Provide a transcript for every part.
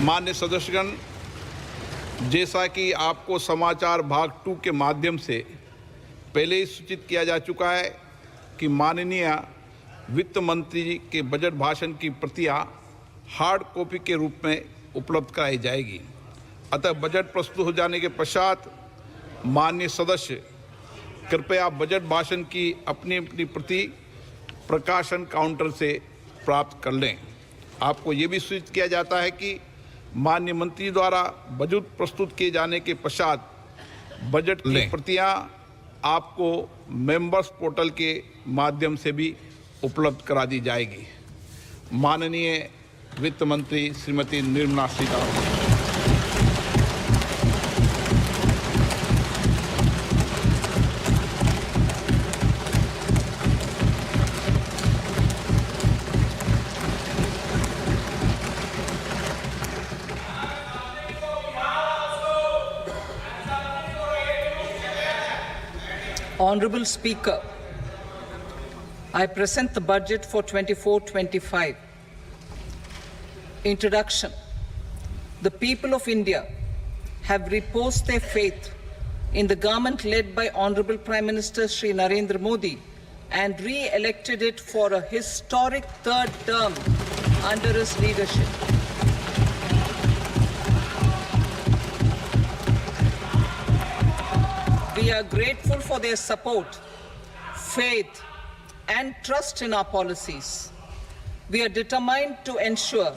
मान्य सदस्यगण, जैसा कि आपको समाचार भाग 2 के माध्यम से पहले ही सूचित किया जा चुका है कि माननीय वित्त मंत्री जी के बजट भाषण की प्रतियां हार्ड कॉपी के रूप में उपलब्ध कराई जाएगी। अतः बजट प्रस्तुत हो जाने के पश्चात माननीय सदस्य कृपया बजट भाषण की अपनी अपनी प्रति प्रकाशन काउंटर से प्राप्त कर लें। आपको ये भी सूचित किया जाता है कि माननीय मंत्री द्वारा बजट प्रस्तुत किए जाने के पश्चात बजट की प्रतियां आपको मेंबर्स पोर्टल के माध्यम से भी उपलब्ध करा दी जाएगी। माननीय वित्त मंत्री Shrimati Nirmala Sitharaman. Honorable Speaker, I present the budget for 24-25. Introduction. The people of India have reposed their faith in the government led by Honorable Prime Minister Shri Narendra Modi and re-elected it for a historic third term under his leadership. We are grateful for their support, faith, and trust in our policies. We are determined to ensure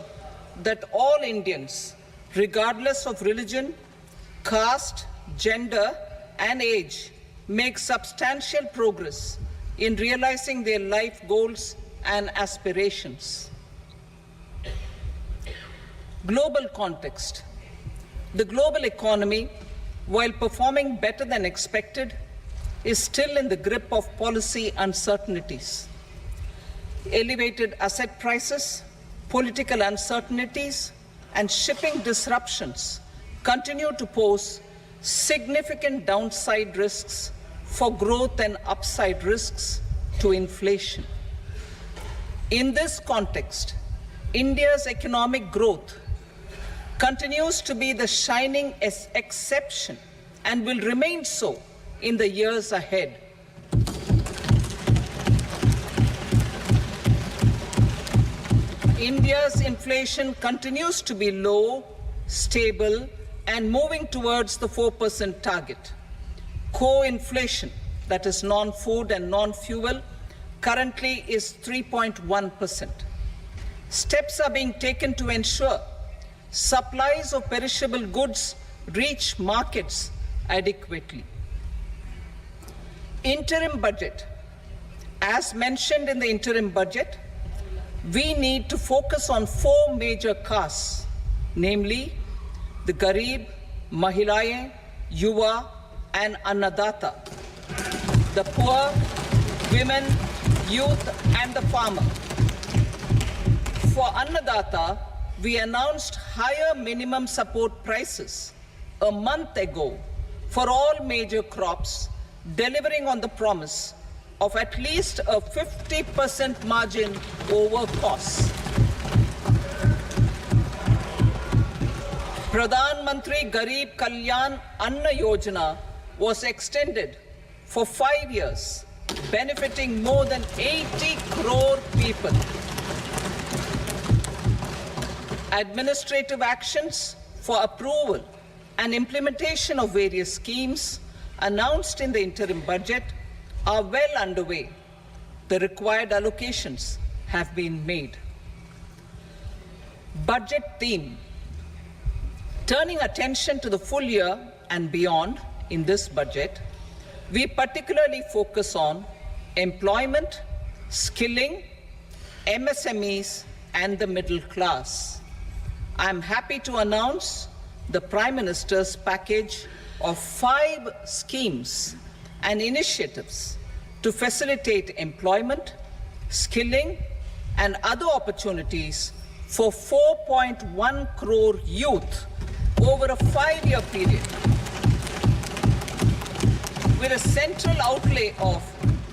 that all Indians, regardless of religion, caste, gender, and age, make substantial progress in realizing their life goals and aspirations. Global context. The global economy, while performing better than expected, is still in the grip of policy uncertainties. Elevated asset prices, political uncertainties, and shipping disruptions continue to pose significant downside risks for growth and upside risks to inflation. In this context, India's economic growth continues to be the shining exception and will remain so in the years ahead. India's inflation continues to be low, stable, and moving towards the 4% target. Core inflation, that is non-food and non-fuel, currently is 3.1%. Steps are being taken to ensure supplies of perishable goods reach markets adequately. Interim budget. As mentioned in the interim budget, we need to focus on 4 major castes, namely the Garib, Mahilaye, Yuva, and Annadata, the poor, women, youth, and the farmer. For Annadata, we announced higher minimum support prices a month ago for all major crops, delivering on the promise of at least a 50% margin over costs. Pradhan Mantri Garib Kalyan Anna Yojana was extended for 5 years, benefiting more than 80 crore people. Administrative actions for approval and implementation of various schemes announced in the interim budget are well underway. The required allocations have been made. Budget theme. Turning attention to the full year and beyond in this budget, we particularly focus on employment, skilling, MSMEs, and the middle class. I am happy to announce the Prime Minister's package of 5 schemes and initiatives to facilitate employment, skilling, and other opportunities for 4.1 crore youth over a 5-year period, with a central outlay of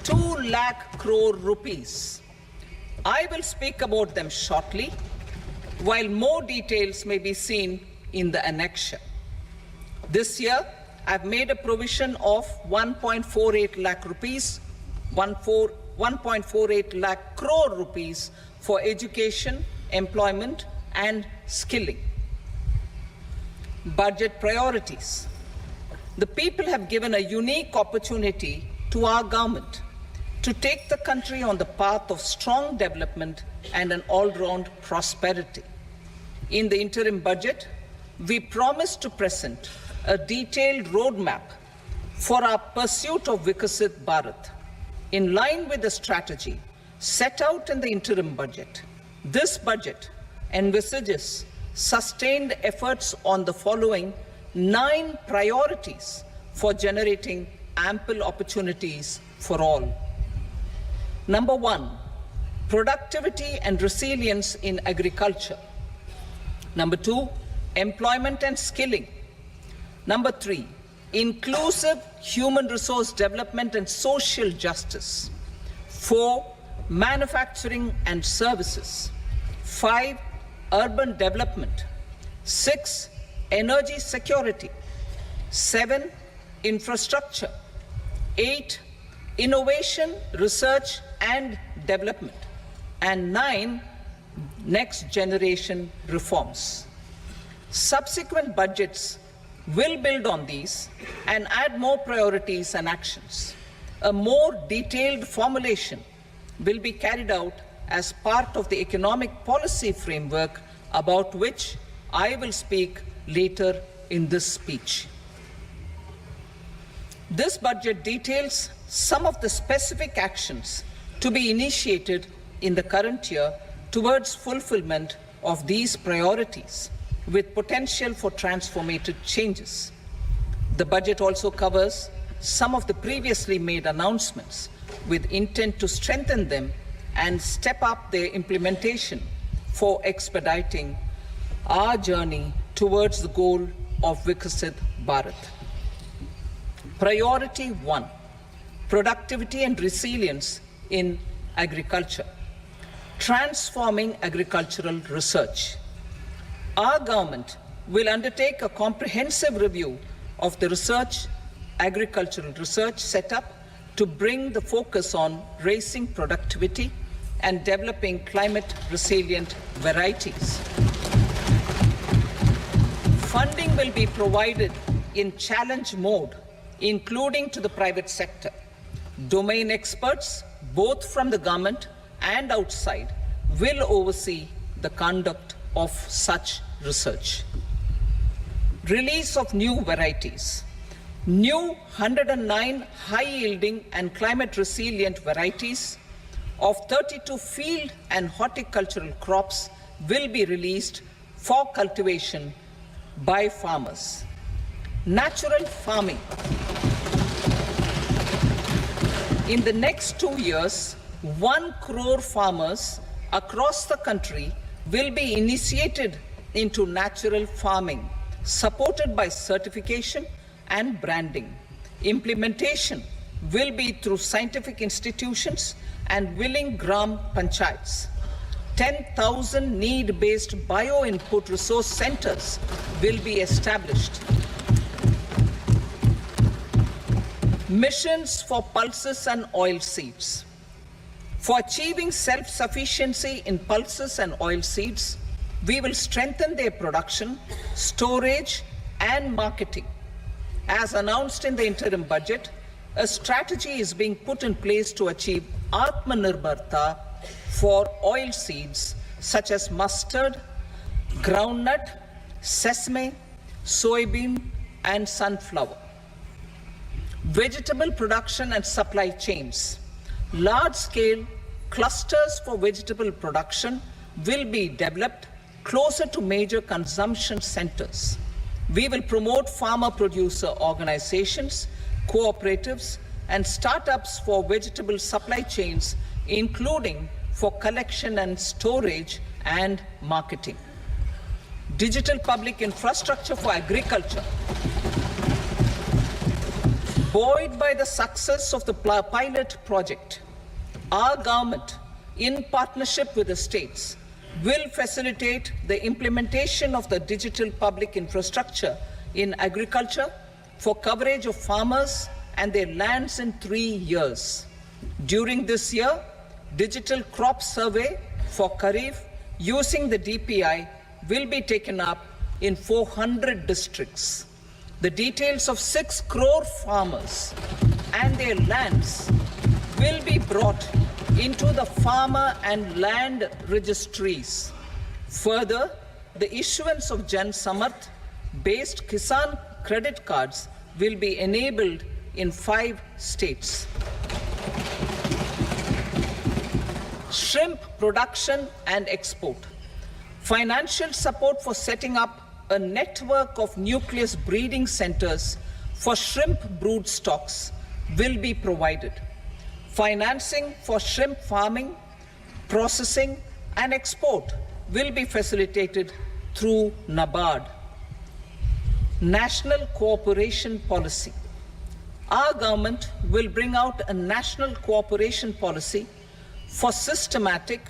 2 lakh crore rupees. I will speak about them shortly. while more details may be seen in the annexure. This year, I've made a provision of 1.48 lakh rupees, 1.48 lakh crore rupees for education, employment, and skilling. Budget priorities. The people have given a unique opportunity to our government to take the country on the path of strong development and an all-round prosperity. In the interim budget, we promised to present a detailed roadmap for our pursuit of Vikasit Bharat. In line with the strategy set out in the interim budget, this budget envisages sustained efforts on the following 9 priorities for generating ample opportunities for all. Number 1, productivity and resilience in agriculture. Number 2, employment and skilling. Number 3, inclusive human resource development and social justice. 4, manufacturing and services. 5, urban development. 6, energy security. 7, infrastructure. 8, innovation, research and development. And 9, next generation reforms. Subsequent budgets will build on these and add more priorities and actions. A more detailed formulation will be carried out as part of the economic policy framework about which I will speak later in this speech. This budget details some of the specific actions to be initiated in the current year towards fulfillment of these priorities, with potential for transformative changes. The budget also covers some of the previously made announcements with intent to strengthen them and step up their implementation for expediting our journey towards the goal of Vikasit Bharat. Priority 1, productivity and resilience in agriculture. Transforming agricultural research. Our government will undertake a comprehensive review of the agricultural research setup to bring the focus on raising productivity and developing climate-resilient varieties. Funding will be provided in challenge mode, including to the private sector. Domain experts, both from the government and outside, will oversee the conduct of such research. Release of new varieties. New 109 high-yielding and climate-resilient varieties of 32 field and horticultural crops will be released for cultivation by farmers. Natural farming. In the next 2 years, 1 crore farmers across the country will be initiated into natural farming, supported by certification and branding. Implementation will be through scientific institutions and willing gram panchayats. 10,000 need-based bio-input resource centers will be established. Missions for pulses and oil seeds. For achieving self-sufficiency in pulses and oil seeds, we will strengthen their production, storage, and marketing. As announced in the interim budget, a strategy is being put in place to achieve Atmanirbharta for oil seeds such as mustard, groundnut, sesame, soybean, and sunflower. Vegetable production and supply chains. Large-scale clusters for vegetable production will be developed closer to major consumption centers. We will promote farmer-producer organizations, cooperatives, and startups for vegetable supply chains, including for collection and storage and marketing. Digital public infrastructure for agriculture. Buoyed by the success of the pilot project, our government, in partnership with the states, will facilitate the implementation of the digital public infrastructure in agriculture for coverage of farmers and their lands in 3 years. During this year, digital crop survey for Kharif using the DPI will be taken up in 400 districts. The details of 6 crore farmers and their lands will be brought into the farmer and land registries. Further, the issuance of Jan Samarth based Kisan credit cards will be enabled in 5 states. Shrimp production and export. Financial support for setting up a network of nucleus breeding centers for shrimp brood stocks will be provided. Financing for shrimp farming, processing, and export will be facilitated through NABARD. National cooperation policy. Our government will bring out a national cooperation policy for systematic,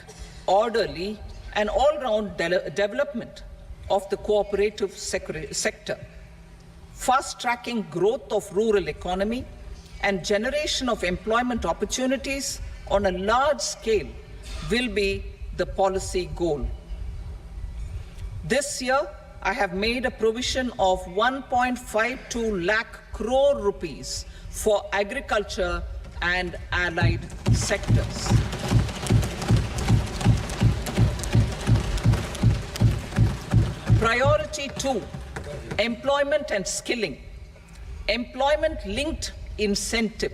orderly, and all-round development of the cooperative sector, fast-tracking growth of rural economy and generation of employment opportunities on a large scale will be the policy goal. This year, I have made a provision of 1.52 lakh crore rupees for agriculture and allied sectors. Priority 2, employment and skilling. Employment-linked incentive.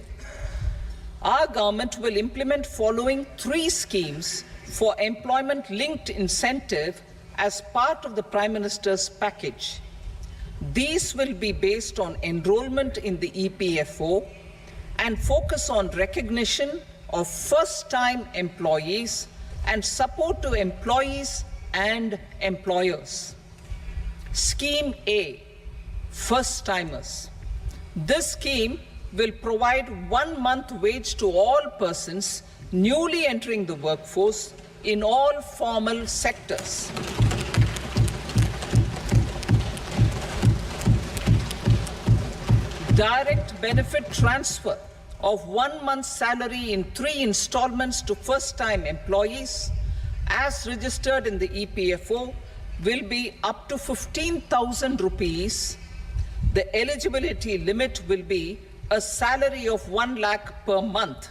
Our government will implement following 3 schemes for employment-linked incentive as part of the Prime Minister's package. These will be based on enrollment in the EPFO and focus on recognition of first-time employees and support to employees and employers. Scheme A, first-timers. This scheme will provide 1 month wage to all persons newly entering the workforce in all formal sectors. Direct benefit transfer of 1 month's salary in 3 installments to first-time employees as registered in the EPFO will be up to 15,000 rupees. The eligibility limit will be a salary of 1 lakh per month.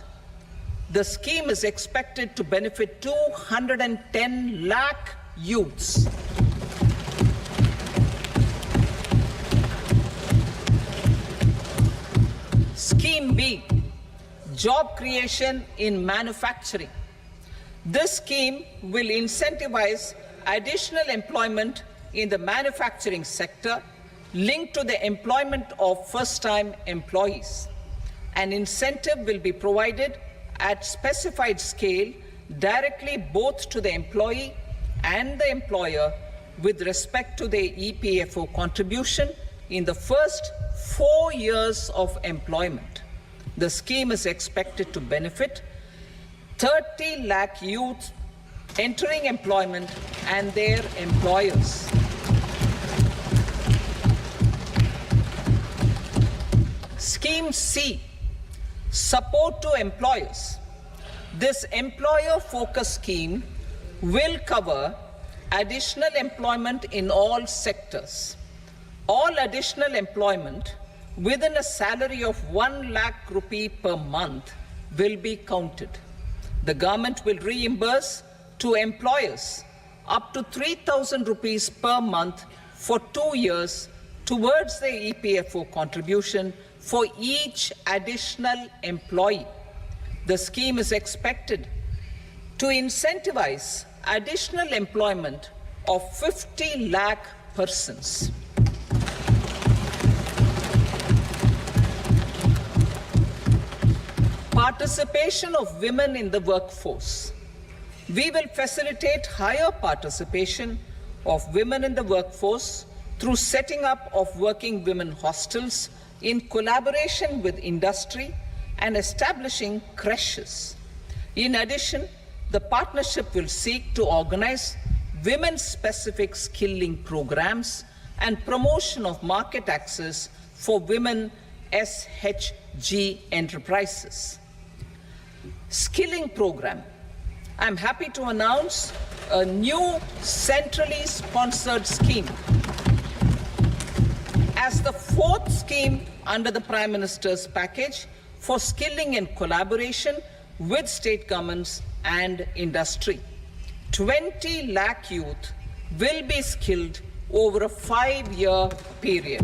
The scheme is expected to benefit 210 lakh youths. Scheme B, job creation in manufacturing. This scheme will incentivize additional employment in the manufacturing sector linked to the employment of first-time employees. An incentive will be provided at specified scale directly both to the employee and the employer with respect to their EPFO contribution in the first 4 years of employment. The scheme is expected to benefit 30 lakh youth entering employment and their employers. Scheme C, support to employers. This employer-focused scheme will cover additional employment in all sectors. All additional employment within a salary of 1 lakh rupee per month will be counted. The government will reimburse to employers up to 3,000 rupees per month for 2 years towards the EPFO contribution for each additional employee. The scheme is expected to incentivize additional employment of 50 lakh persons. Participation of women in the workforce. We will facilitate higher participation of women in the workforce through setting up of working women hostels in collaboration with industry and establishing creches. In addition, the partnership will seek to organize women-specific skilling programs, and promotion of market access for women SHG enterprises. Skilling program. I'm happy to announce a new centrally sponsored scheme as the fourth scheme under the Prime Minister's package for skilling in collaboration with state governments and industry. 20 lakh youth will be skilled over a 5-year period.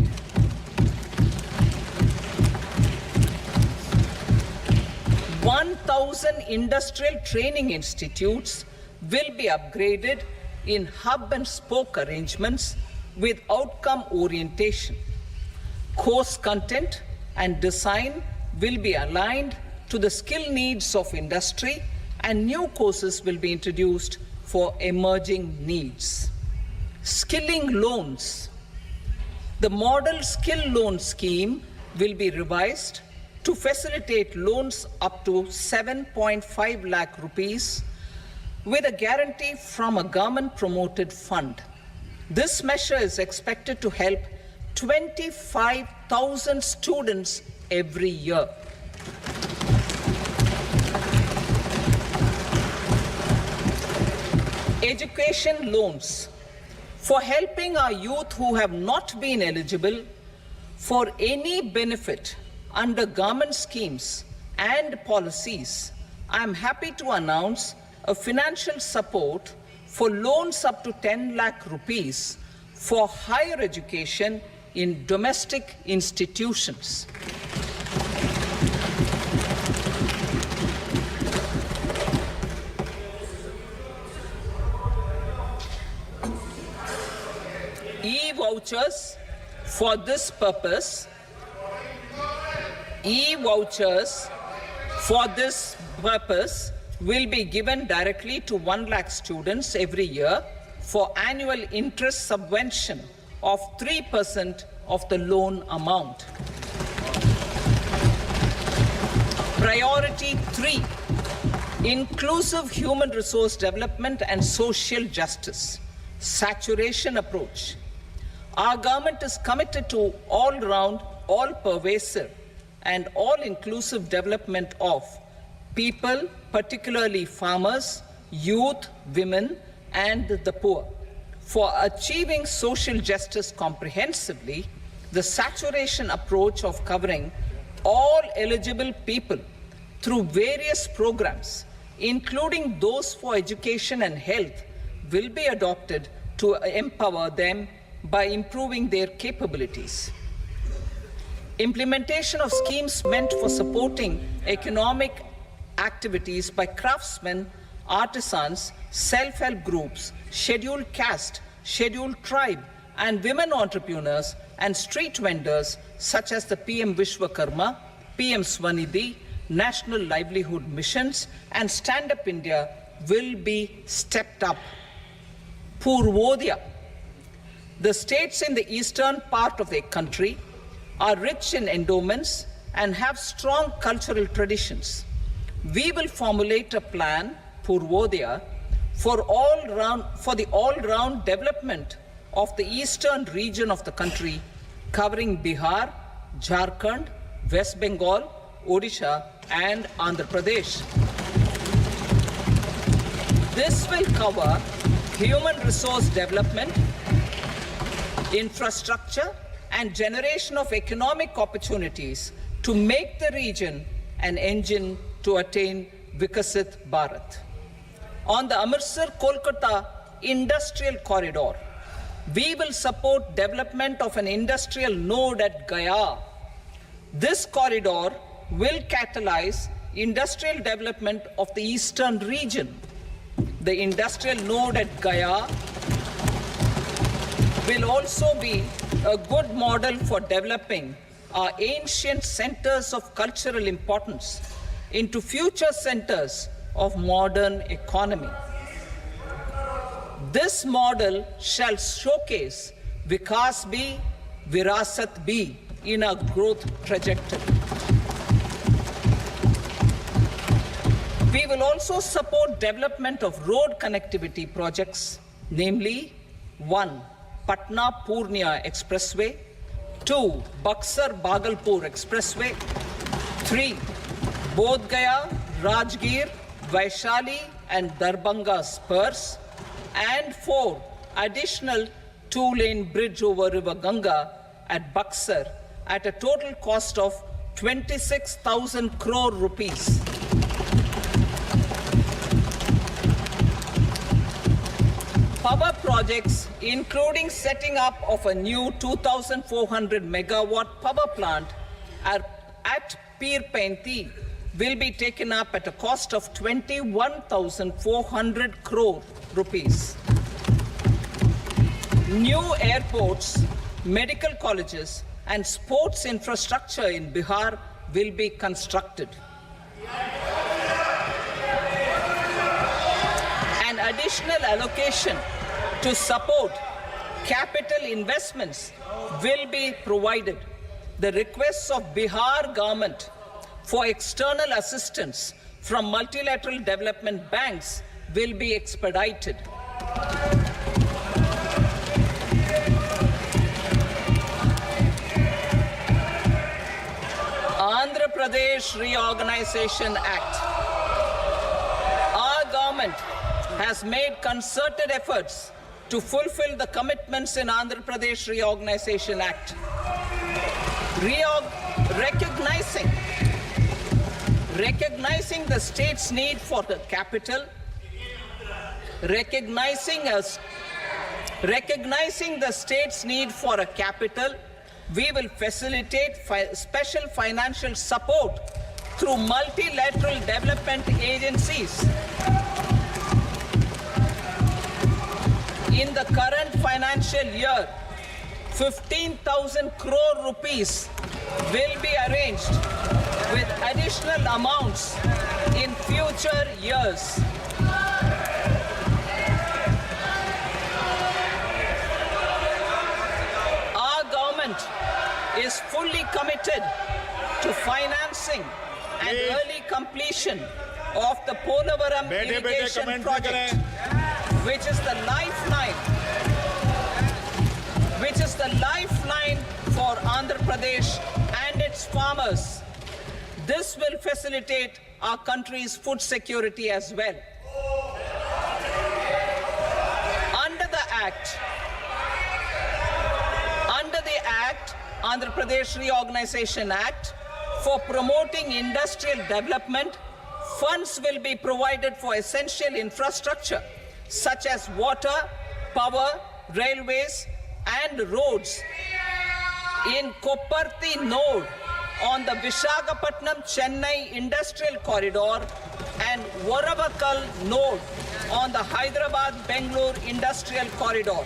$1,000 industrial training institutes will be upgraded in hub and spoke arrangements with outcome orientation. Course content and design will be aligned to the skill needs of industry, and new courses will be introduced for emerging needs. Skilling loans. The model skill loan scheme will be revised to facilitate loans up to 7.5 lakh rupees with a guarantee from a government-promoted fund. This measure is expected to help 25,000 students every year. Education loans. For helping our youth who have not been eligible for any benefit under government schemes and policies, I am happy to announce a financial support for loans up to 10 lakh rupees for higher education in domestic institutions. E-vouchers for this purpose. E-vouchers for this purpose will be given directly to 1 lakh students every year for annual interest subvention of 3% of the loan amount. Priority 3, inclusive human resource development and social justice. Saturation approach. Our government is committed to all-round, all-pervasive, and all-inclusive development of people, particularly farmers, youth, women, and the poor. For achieving social justice comprehensively, the saturation approach of covering all eligible people through various programs, including those for education and health, will be adopted to empower them by improving their capabilities. Implementation of schemes meant for supporting economic activities by craftsmen, artisans, self-help groups, scheduled caste, scheduled tribe, and women entrepreneurs and street vendors such as the PM Vishwakarma, PM Swanidhi, National Livelihood Missions, and Stand Up India will be stepped up. Purvodaya. The states in the eastern part of the country are rich in endowments and have strong cultural traditions. We will formulate a plan, Purvodaya, for the all-round development of the eastern region of the country, covering Bihar, Jharkhand, West Bengal, Odisha, and Andhra Pradesh. This will cover human resource development, infrastructure, and generation of economic opportunities to make the region an engine to attain Vikasit Bharat. On the Amritsar-Kolkata industrial corridor, we will support development of an industrial node at Gaya. This corridor will catalyze industrial development of the eastern region. The industrial node at Gaya will also be a good model for developing our ancient centers of cultural importance into future centers of modern economy. This model shall showcase Vikas B, Virasat B in our growth trajectory. We will also support development of road connectivity projects, namely 1. Patna-Purnia Expressway, 2. Buxar-Bhagalpur Expressway, 3. Bodh Gaya, Rajgir, Vaishali and Darbhanga spurs, and 4. Additional 2-lane bridge over River Ganga at Buxar at a total cost of 26,000 crore rupees. Power projects, including setting up of a new 2,400 megawatt power plant at Pir Painti, will be taken up at a cost of 21,400 crore rupees. New airports, medical colleges, and sports infrastructure in Bihar will be constructed. An additional allocation to support capital investments will be provided. The requests of Bihar government for external assistance from multilateral development banks will be expedited. Andhra Pradesh Reorganization Act. Our government has made concerted efforts to fulfill the commitments in Andhra Pradesh Reorganization Act. Recognizing the state's need for the capital, recognizing the state's need for a capital, we will facilitate special financial support through multilateral development agencies. In the current financial year, 15,000 crore rupees will be arranged with additional amounts in future years. Our government is fully committed to financing and early completion of the Polavaram irrigation project, which is the lifeline for Andhra Pradesh and its farmers. This will facilitate our country's food security as well. Under the Andhra Pradesh Reorganization Act, for promoting industrial development, funds will be provided for essential infrastructure such as water, power, railways, and roads. In Kopparthi node on the Visakhapatnam-Chennai Industrial Corridor and Varavakal node on the Hyderabad-Bangalore Industrial Corridor.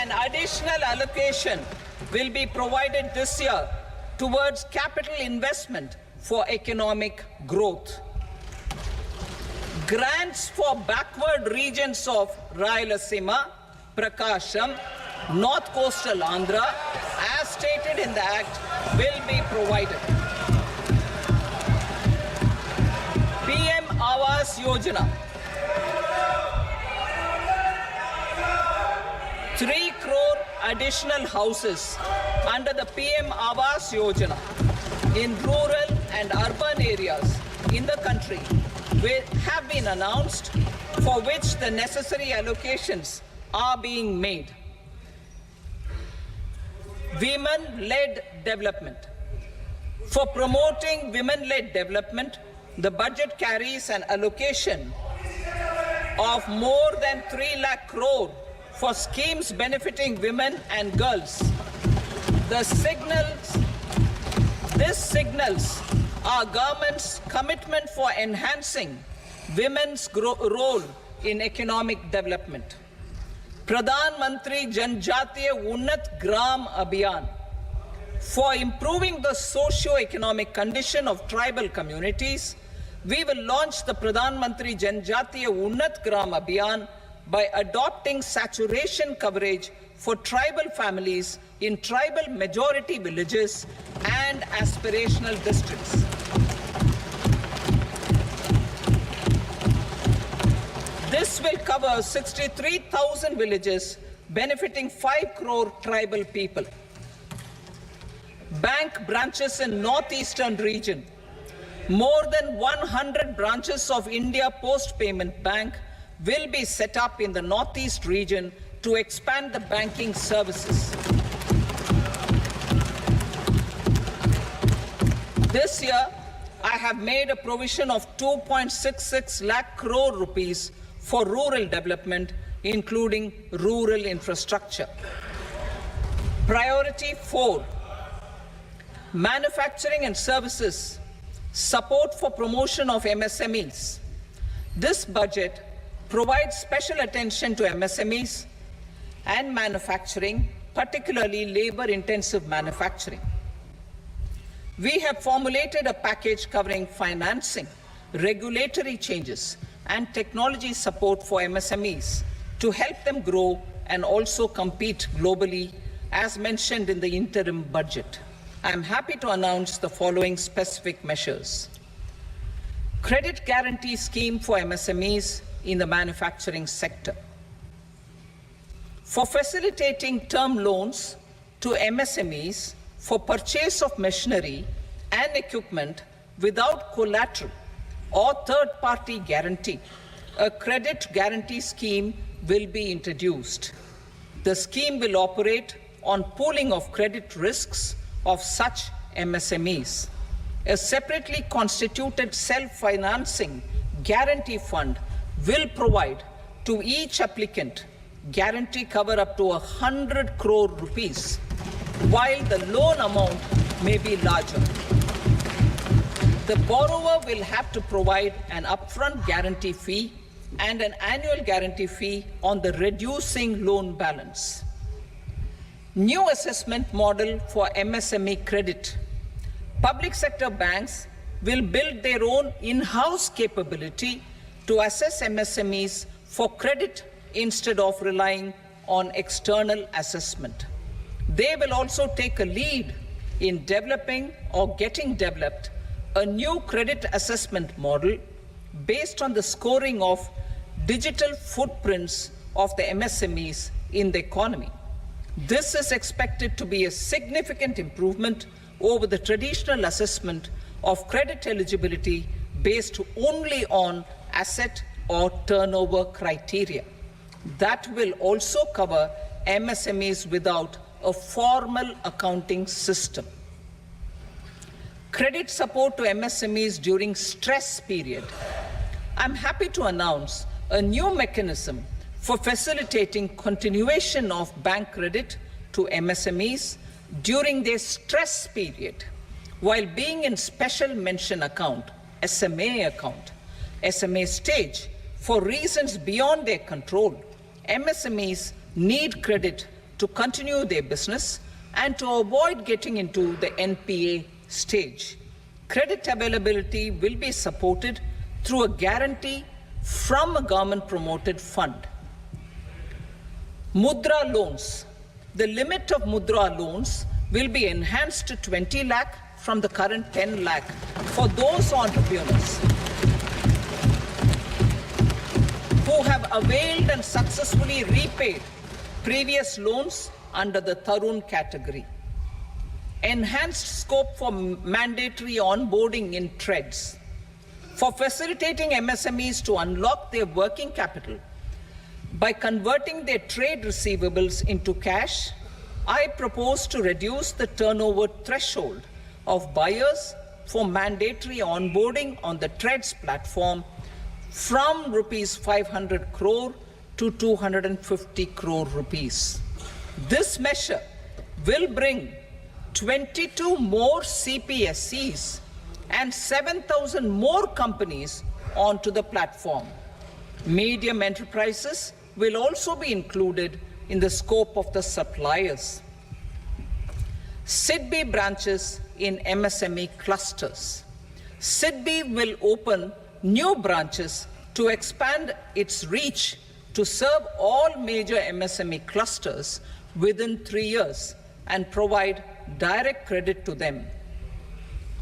An additional allocation will be provided this year towards capital investment for economic growth. Grants for backward regions of Rayalaseema, Prakasham, North Coastal Andhra, as stated in the Act, will be provided. PM Awas Yojana. 3 crore additional houses under the PM Awas Yojana in rural and urban areas in the country have been announced, for which the necessary allocations are being made. Women-led development. For promoting women-led development, the budget carries an allocation of more than 3 lakh crore for schemes benefiting women and girls. This signals our government's commitment for enhancing women's role in economic development. Pradhan Mantri Janjatiya Unnat Gram Abhiyan. For improving the socio-economic condition of tribal communities, we will launch the Pradhan Mantri Janjatiya Unnat Gram Abhiyan by adopting saturation coverage for tribal families in tribal majority villages and aspirational districts. This This will cover 63,000 villages, benefiting 5 crore tribal people. Bank branches in northeastern region. More than 100 branches of India Post Payment Bank will be set up in the northeast region to expand the banking services. This year, I have made a provision of 2.66 lakh crore rupees for rural development, including rural infrastructure. Priority 4, manufacturing and services, support for promotion of MSMEs. This budget provides special attention to MSMEs and manufacturing, particularly labor-intensive manufacturing. We have formulated a package covering financing, regulatory changes, and technology support for MSMEs to help them grow and also compete globally, as mentioned in the interim budget. I am happy to announce the following specific measures. Credit guarantee scheme for MSMEs in the manufacturing sector. For facilitating term loans to MSMEs for purchase of machinery and equipment without collateral or third-party guarantee, a credit guarantee scheme will be introduced. The scheme will operate on pooling of credit risks of such MSMEs. A separately constituted self-financing guarantee fund will provide to each applicant guarantee cover up to 100 crore rupees, while the loan amount may be larger. The borrower will have to provide an upfront guarantee fee and an annual guarantee fee on the reducing loan balance. New assessment model for MSME credit. Public sector banks will build their own in-house capability to assess MSMEs for credit instead of relying on external assessment. They will also take a lead in developing or getting developed a new credit assessment model based on the scoring of digital footprints of the MSMEs in the economy. This is expected to be a significant improvement over the traditional assessment of credit eligibility based only on asset or turnover criteria. That will also cover MSMEs without a formal accounting system. Credit support to MSMEs during stress period. I'm happy to announce a new mechanism for facilitating continuation of bank credit to MSMEs during their stress period while being in special mention account, SMA stage, for reasons beyond their control. MSMEs need credit to continue their business and to avoid getting into the NPA stage. Credit availability will be supported through a guarantee from a government-promoted fund. Mudra loans. The limit of Mudra loans will be enhanced to 20 lakh from the current 10 lakh for those entrepreneurs who have availed and successfully repaid previous loans under the Tarun category. Enhanced scope for mandatory onboarding in trades. For facilitating MSMEs to unlock their working capital by converting their trade receivables into cash, I propose to reduce the turnover threshold of buyers for mandatory onboarding on the trades platform from rupees 500 crore to 250 crore rupees. This measure will bring 22 more CPSCs and 7,000 more companies onto the platform. Medium enterprises will also be included in the scope of the suppliers. SIDBI branches in MSME clusters. SIDBI will open new branches to expand its reach to serve all major MSME clusters within 3 years and provide direct credit to them.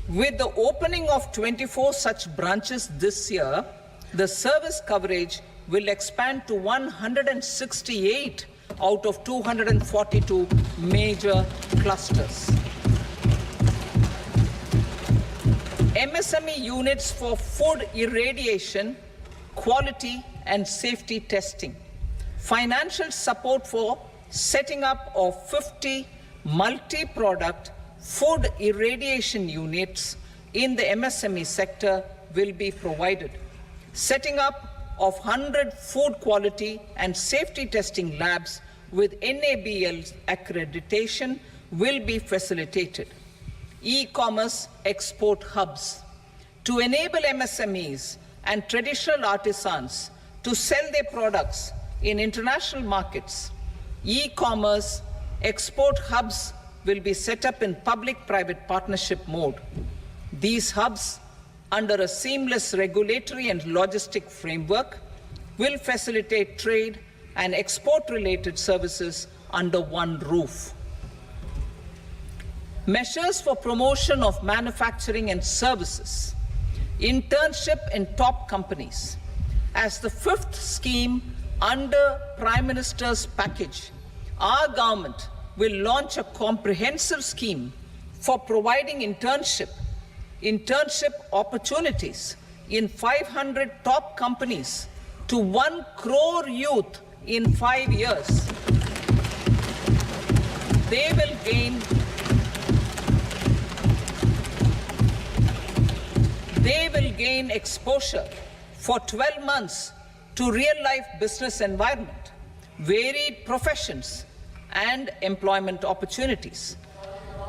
With the opening of 24 such branches this year, the service coverage will expand to 168 out of 242 major clusters. MSME units for food irradiation, quality and safety testing. Financial support for setting up of 50 multi-product food irradiation units in the MSME sector will be provided. Setting up of 100 food quality and safety testing labs with NABL accreditation will be facilitated. E-commerce export hubs. To enable MSMEs and traditional artisans to sell their products in international markets, e-commerce export hubs will be set up in public-private partnership mode. These hubs, under a seamless regulatory and logistic framework, will facilitate trade and export-related services under one roof. Measures for promotion of manufacturing and services. Internship in top companies. As the fifth scheme under Prime Minister's package, our government will launch a comprehensive scheme for providing internship opportunities in 500 top companies to 1 crore youth in 5 years. They will gain exposure for 12 months to real-life business environment, varied professions, and employment opportunities.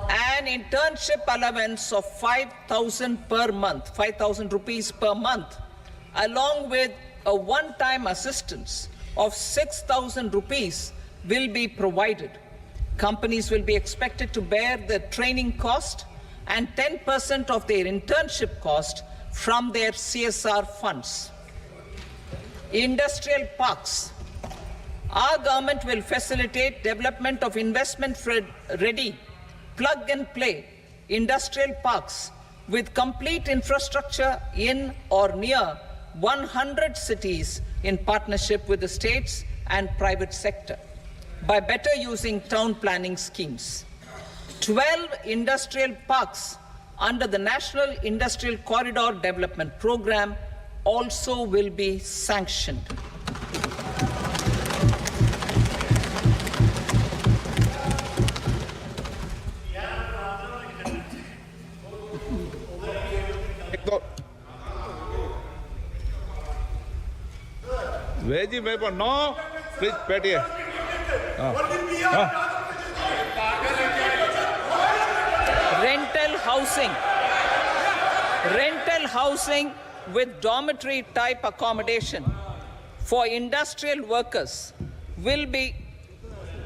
An internship allowance of 5,000 per month, 5,000 rupees per month, along with a one-time assistance of 6,000 rupees will be provided. Companies will be expected to bear the training cost and 10% of their internship cost from their CSR funds. Industrial parks. Our government will facilitate development of investment-ready, plug-and-play industrial parks with complete infrastructure in or near 100 cities in partnership with the states and private sector by better using town planning schemes. 12 industrial parks under the National Industrial Corridor Development Program also will be sanctioned. Veggie paper, no. Please, Patty. Rental housing with dormitory type accommodation for industrial workers will be,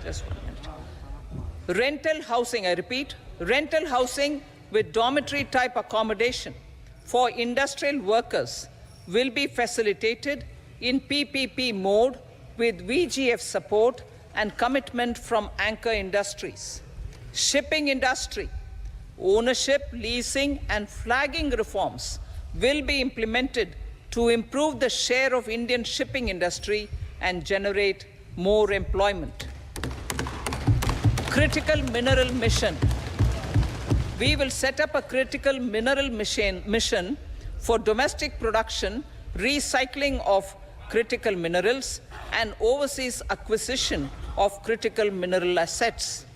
just 1 minute. Rental housing, I repeat, rental housing with dormitory type accommodation for industrial workers will be facilitated in PPP mode with VGF support and commitment from anchor industries. Shipping industry, ownership, leasing and flagging reforms will be implemented to improve the share of Indian shipping industry and generate more employment. Critical mineral mission. We will set up a critical mineral mission for domestic production, recycling of critical minerals and overseas acquisition of critical mineral assets.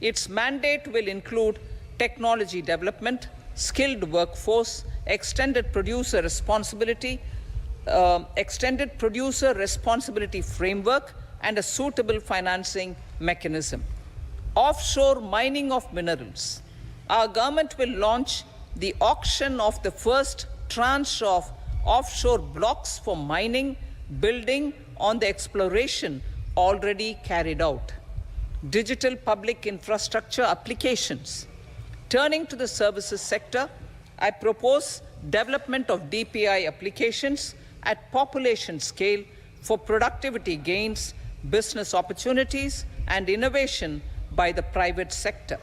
Its mandate will include technology development, skilled workforce, extended producer responsibility framework, and a suitable financing mechanism. Offshore mining of minerals. Our government will launch the auction of the first tranche of offshore blocks for mining, building on the exploration already carried out. Digital public infrastructure applications. Turning to the services sector, I propose development of DPI applications at population scale for productivity gains, business opportunities, and innovation by the private sector.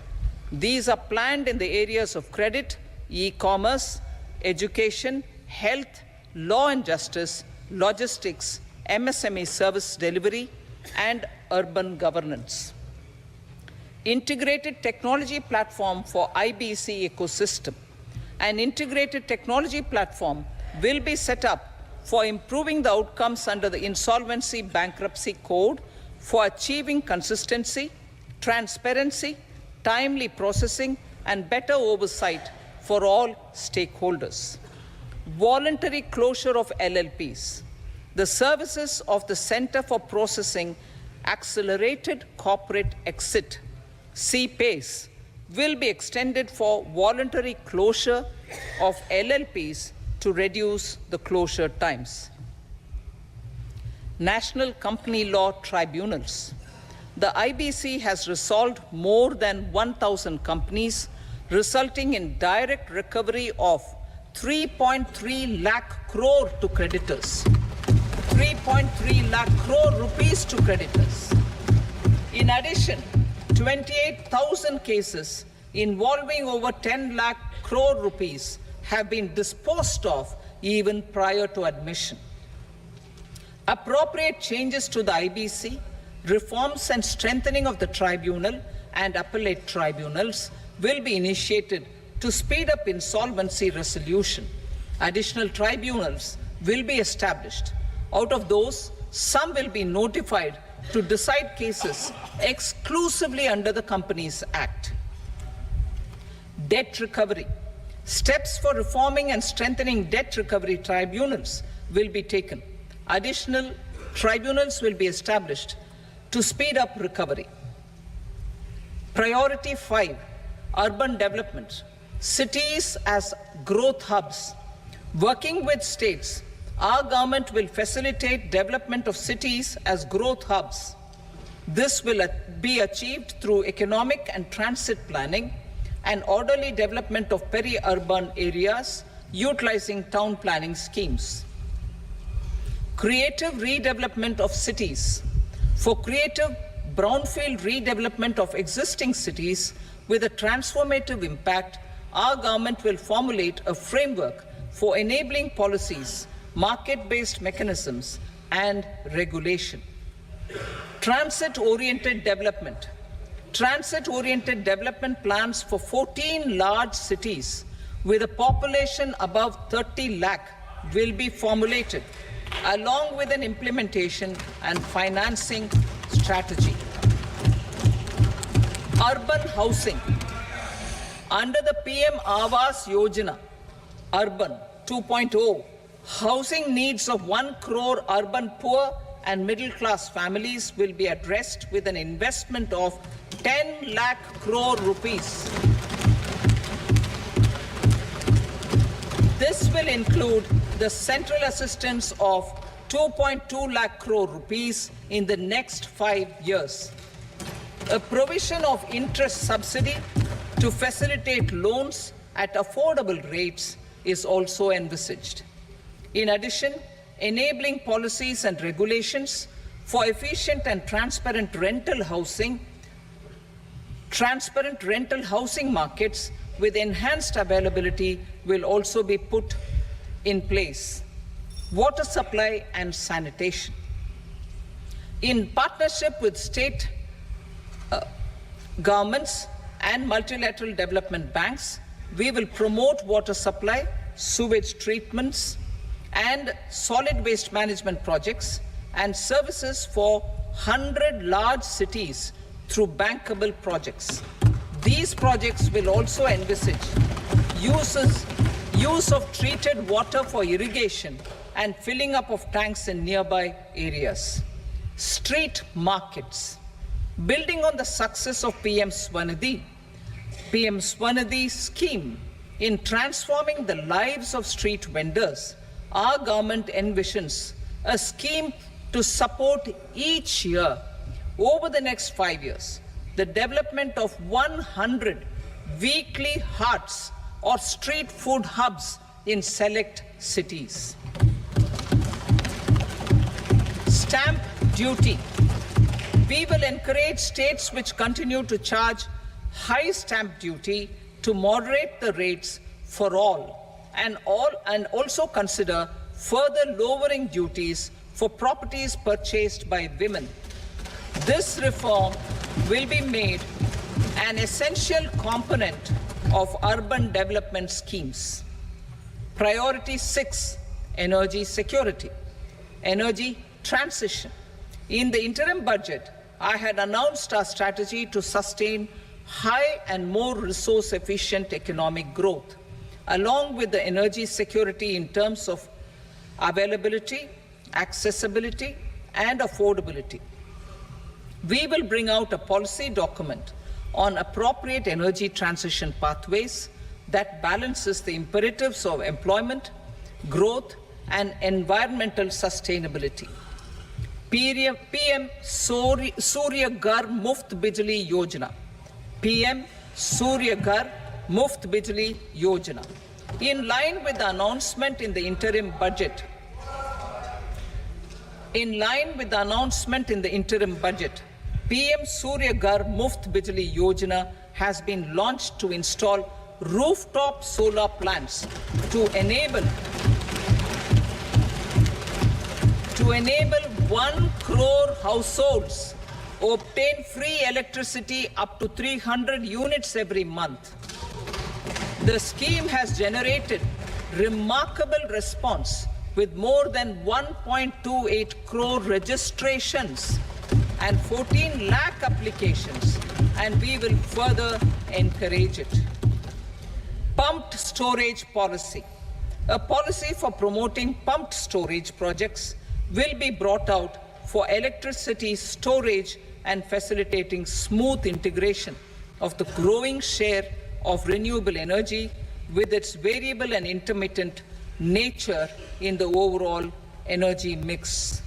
These are planned in the areas of credit, e-commerce, education, health, law and justice, logistics, MSME service delivery, and urban governance. Integrated technology platform for IBC ecosystem. An integrated technology platform will be set up for improving the outcomes under the Insolvency Bankruptcy Code for achieving consistency, transparency, timely processing, and better oversight for all stakeholders. Voluntary closure of LLPs. The services of the Center for Processing Accelerated Corporate Exit, CPACE, will be extended for voluntary closure of LLPs to reduce the closure times. National Company Law Tribunals. The IBC has resolved more than 1,000 companies, resulting in direct recovery of 3.3 lakh crore to creditors. 3.3 lakh crore rupees to creditors. In addition, 28,000 cases involving over 10 lakh crore rupees have been disposed of even prior to admission. Appropriate changes to the IBC, reforms and strengthening of the tribunal and appellate tribunals will be initiated to speed up insolvency resolution. Additional tribunals will be established. Out of those, some will be notified to decide cases exclusively under the Companies Act. Debt recovery. Steps for reforming and strengthening debt recovery tribunals will be taken. Additional tribunals will be established to speed up recovery. Priority 5, urban development. Cities as growth hubs. Working with states, our government will facilitate development of cities as growth hubs. This will be achieved through economic and transit planning and orderly development of peri-urban areas utilizing town planning schemes. Creative redevelopment of cities. For creative brownfield redevelopment of existing cities with a transformative impact, our government will formulate a framework for enabling policies, market-based mechanisms, and regulation. Transit-oriented development. Transit-oriented development plans for 14 large cities with a population above 30 lakh will be formulated, along with an implementation and financing strategy. Urban housing. Under the PM Awas Yojana, Urban 2.0, housing needs of 1 crore urban poor and middle-class families will be addressed with an investment of 10 lakh crore rupees. This will include the central assistance of 2.2 lakh crore rupees in the next 5 years. A provision of interest subsidy to facilitate loans at affordable rates is also envisaged. In addition, enabling policies and regulations for efficient and transparent rental housing markets with enhanced availability will also be put in place. Water supply and sanitation. In partnership with state governments and multilateral development banks, we will promote water supply, sewage treatments, and solid waste management projects and services for 100 large cities through bankable projects. These projects will also envisage use of treated water for irrigation and filling up of tanks in nearby areas. Street markets. Building on the success of PM Swanidhi scheme in transforming the lives of street vendors, our government envisions a scheme to support each year over the next 5 years the development of 100 weekly hearts or street food hubs in select cities. Stamp duty. We will encourage states which continue to charge high stamp duty to moderate the rates for all and also consider further lowering duties for properties purchased by women. This reform will be made an essential component of urban development schemes. Priority 6, energy security, energy transition. In the interim budget, I had announced our strategy to sustain high and more resource-efficient economic growth, along with the energy security in terms of availability, accessibility, and affordability. We will bring out a policy document on appropriate energy transition pathways that balances the imperatives of employment, growth, and environmental sustainability. PM Surya Ghar Muft Bijli Yojana. PM Surya Ghar Muft Bijli Yojana. In line with the announcement in the interim budget, PM Surya Ghar Muft Bijli Yojana has been launched to install rooftop solar plants to enable 1 crore households obtain free electricity up to 300 units every month. The scheme has generated remarkable response with more than 1.28 crore registrations and 14 lakh applications, and we will further encourage it. Pumped storage policy. A policy for promoting pumped storage projects will be brought out for electricity storage and facilitating smooth integration of the growing share of renewable energy with its variable and intermittent nature in the overall energy mix.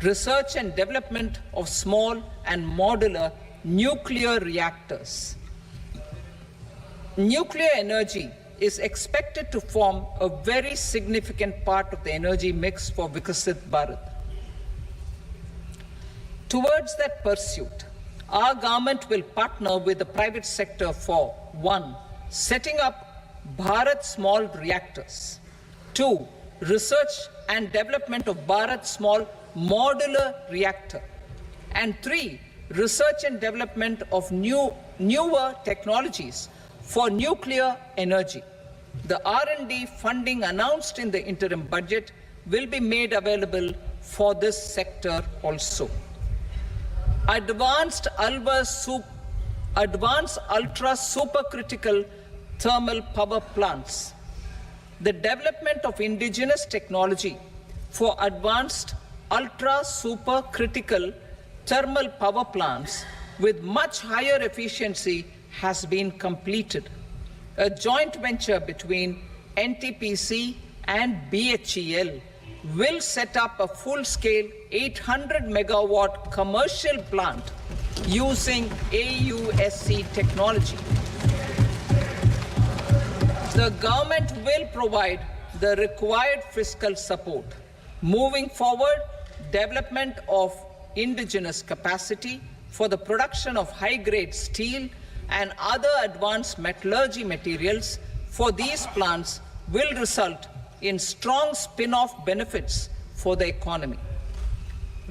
Research and development of small and modular nuclear reactors. Nuclear energy is expected to form a very significant part of the energy mix for Vikasit Bharat. Towards that pursuit, our government will partner with the private sector for 1. Setting up Bharat Small Reactors, 2. Research and development of Bharat Small Modular Reactor, and 3. Research and development of newer technologies for nuclear energy. The R&D funding announced in the interim budget will be made available for this sector also. Advanced ultra supercritical thermal power plants. The development of indigenous technology for advanced ultra supercritical thermal power plants with much higher efficiency has been completed. A joint venture between NTPC and BHEL will set up a full-scale 800 megawatt commercial plant using AUSC technology. The government will provide the required fiscal support. Moving forward, development of indigenous capacity for the production of high-grade steel and other advanced metallurgy materials for these plants will result in strong spin-off benefits for the economy.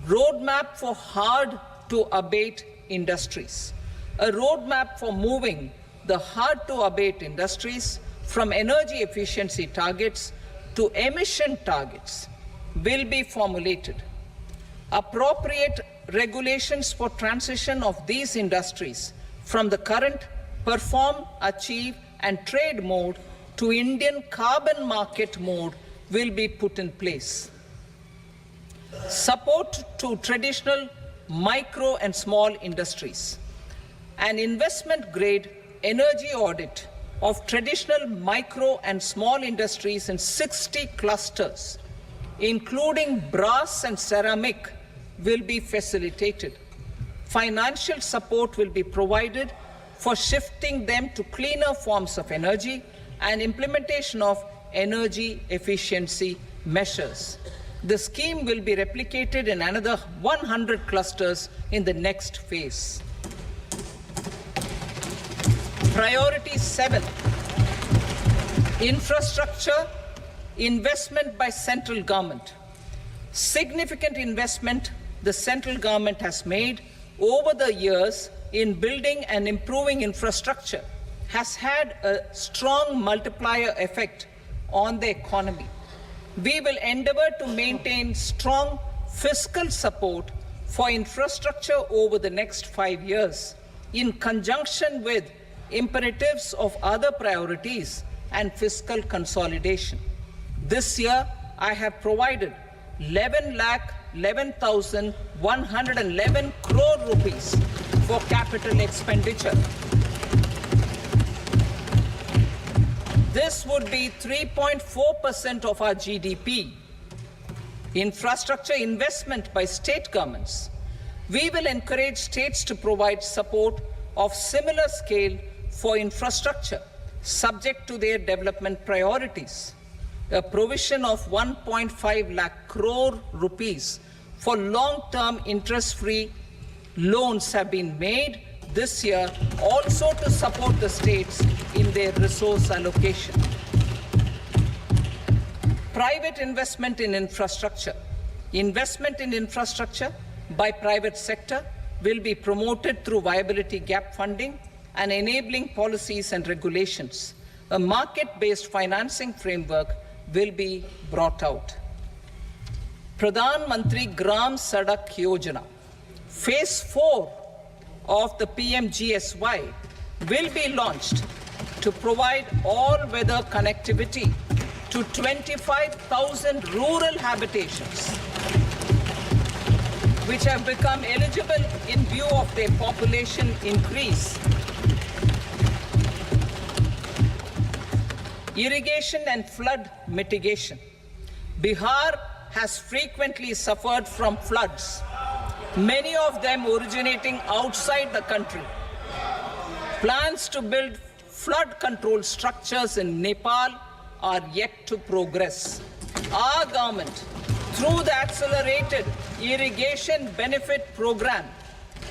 Roadmap for hard-to-abate industries. A roadmap for moving the hard-to-abate industries from energy efficiency targets to emission targets will be formulated. Appropriate regulations for transition of these industries from the current perform, achieve, and trade mode to Indian carbon market mode will be put in place. Support to traditional micro and small industries. An investment-grade energy audit of traditional micro and small industries in 60 clusters, including brass and ceramic, will be facilitated. Financial support will be provided for shifting them to cleaner forms of energy and implementation of energy efficiency measures. The scheme will be replicated in another 100 clusters in the next phase. Priority 7, infrastructure investment by central government. Significant investment the central government has made over the years in building and improving infrastructure has had a strong multiplier effect on the economy. We will endeavor to maintain strong fiscal support for infrastructure over the next 5 years in conjunction with imperatives of other priorities and fiscal consolidation. This year, I have provided 11,11,111 crore rupees for capital expenditure. This would be 3.4% of our GDP. Infrastructure investment by state governments. We will encourage states to provide support of similar scale for infrastructure, subject to their development priorities. A provision of 1.5 lakh crore rupees for long-term interest-free loans have been made this year also to support the states in their resource allocation. Private investment in infrastructure. Investment in infrastructure by private sector will be promoted through viability gap funding and enabling policies and regulations. A market-based financing framework will be brought out. Pradhan Mantri Gram Sadak Yojana, Phase 4 of the PMGSY will be launched to provide all-weather connectivity to 25,000 rural habitations, which have become eligible in view of their population increase. Irrigation and flood mitigation. Bihar has frequently suffered from floods, many of them originating outside the country. Plans to build flood control structures in Nepal are yet to progress. Our government, through the Accelerated Irrigation Benefit Program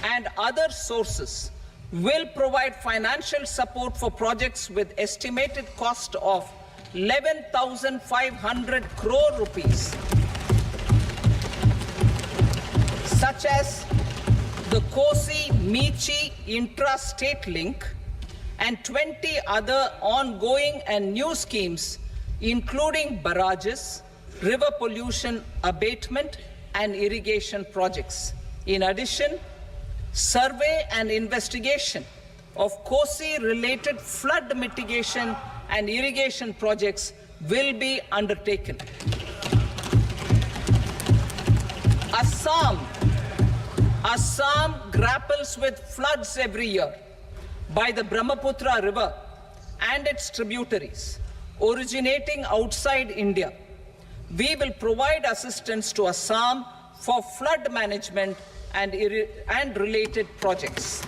and other sources, will provide financial support for projects with estimated cost of 11,500 crore rupees, such as the Kosi-Michi intra-state link and 20 other ongoing and new schemes, including barrages, river pollution abatement, and irrigation projects. In addition, survey and investigation of Kosi-related flood mitigation and irrigation projects will be undertaken. Assam grapples with floods every year by the Brahmaputra River and its tributaries originating outside India. We will provide assistance to Assam for flood management and related projects.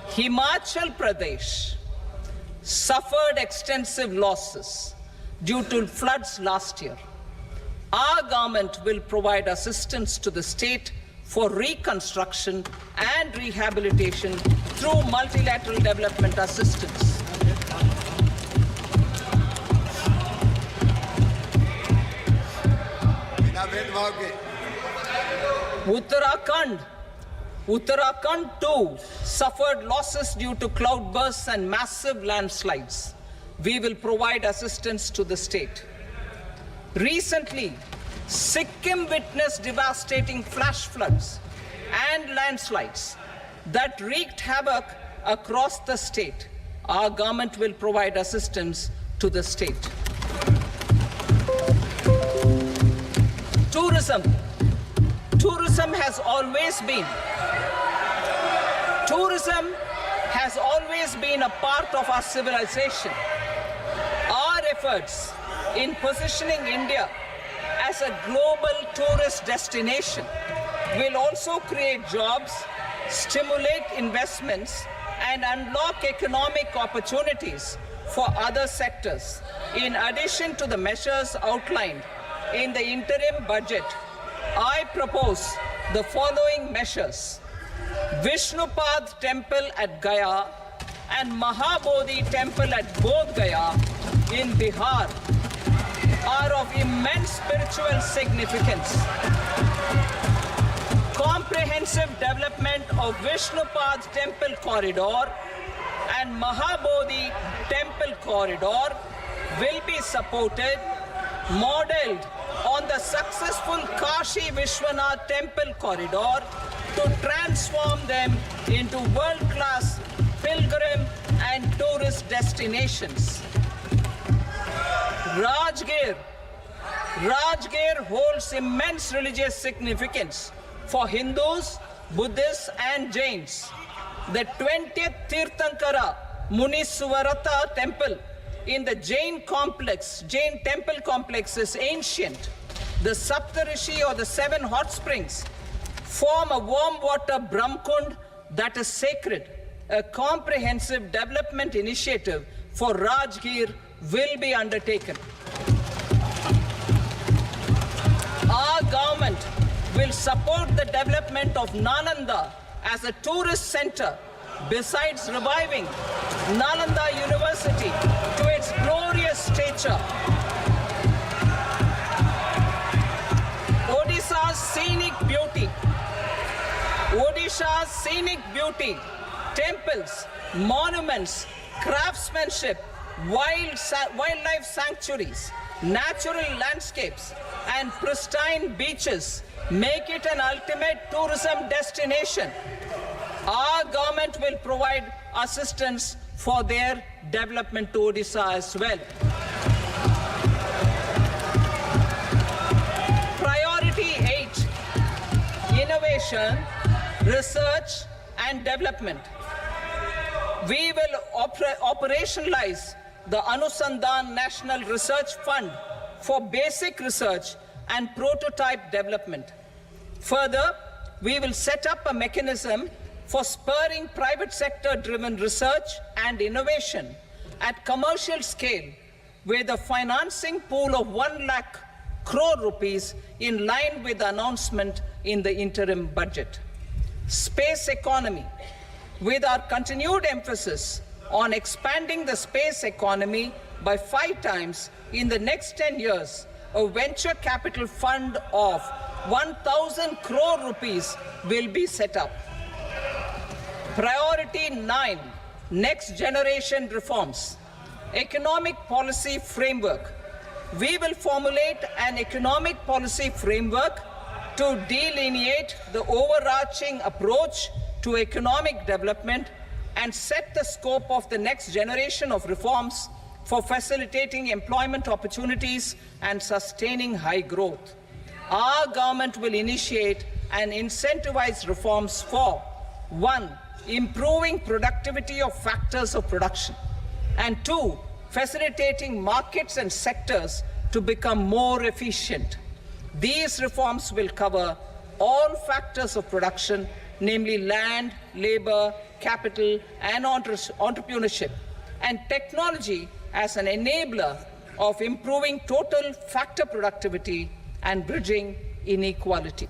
Himachal Pradesh suffered extensive losses due to floods last year. Our government will provide assistance to the state for reconstruction and rehabilitation through multilateral development assistance. Uttarakhand too suffered losses due to cloudbursts and massive landslides. We will provide assistance to the state. Recently, Sikkim witnessed devastating flash floods and landslides that wreaked havoc across the state. Our government will provide assistance to the state. Tourism has always been a part of our civilization. Our efforts in positioning India as a global tourist destination will also create jobs, stimulate investments, and unlock economic opportunities for other sectors. In addition to the measures outlined in the interim budget, I propose the following measures. Vishnupad Temple at Gaya and Mahabodhi temple at Bodh Gaya in Bihar are of immense spiritual significance. Comprehensive development of Vishnupad temple corridor and Mahabodhi temple corridor will be supported, modeled on the successful Kashi Vishwanath temple corridor to transform them into world-class pilgrim and tourist destinations. Rajgir holds immense religious significance for Hindus, Buddhists and Jains. The 20th Tirthankara Muniswarata temple in the Jain temple complex is ancient. The Saptarishi or the 7 hot springs form a warm water Brahmkund that is sacred. A comprehensive development initiative for Rajgir will be undertaken. Our government will support the development of Nalanda as a tourist center, besides reviving Nalanda University to its glorious stature. Odisha's scenic beauty, temples, monuments, craftsmanship, wildlife sanctuaries, natural landscapes, and pristine beaches make it an ultimate tourism destination. Our government will provide assistance for their development to Odisha as well. Priority 8, innovation, research and development. We will operationalize the Anusandhan National Research Fund for basic research and prototype development. Further, we will set up a mechanism for spurring private sector-driven research and innovation at commercial scale with a financing pool of 1 lakh crore rupees in line with the announcement in the interim budget. Space economy. With our continued emphasis on expanding the space economy by 5 times in the next 10 years, a venture capital fund of 1,000 crore rupees will be set up. Priority 9, next generation reforms. Economic policy framework. We will formulate an economic policy framework to delineate the overarching approach to economic development and set the scope of the next generation of reforms for facilitating employment opportunities and sustaining high growth. Our government will initiate and incentivize reforms for 1. Improving productivity of factors of production, and 2. Facilitating markets and sectors to become more efficient. These reforms will cover all factors of production, namely land, labor, capital, and entrepreneurship, and technology as an enabler of improving total factor productivity and bridging inequality.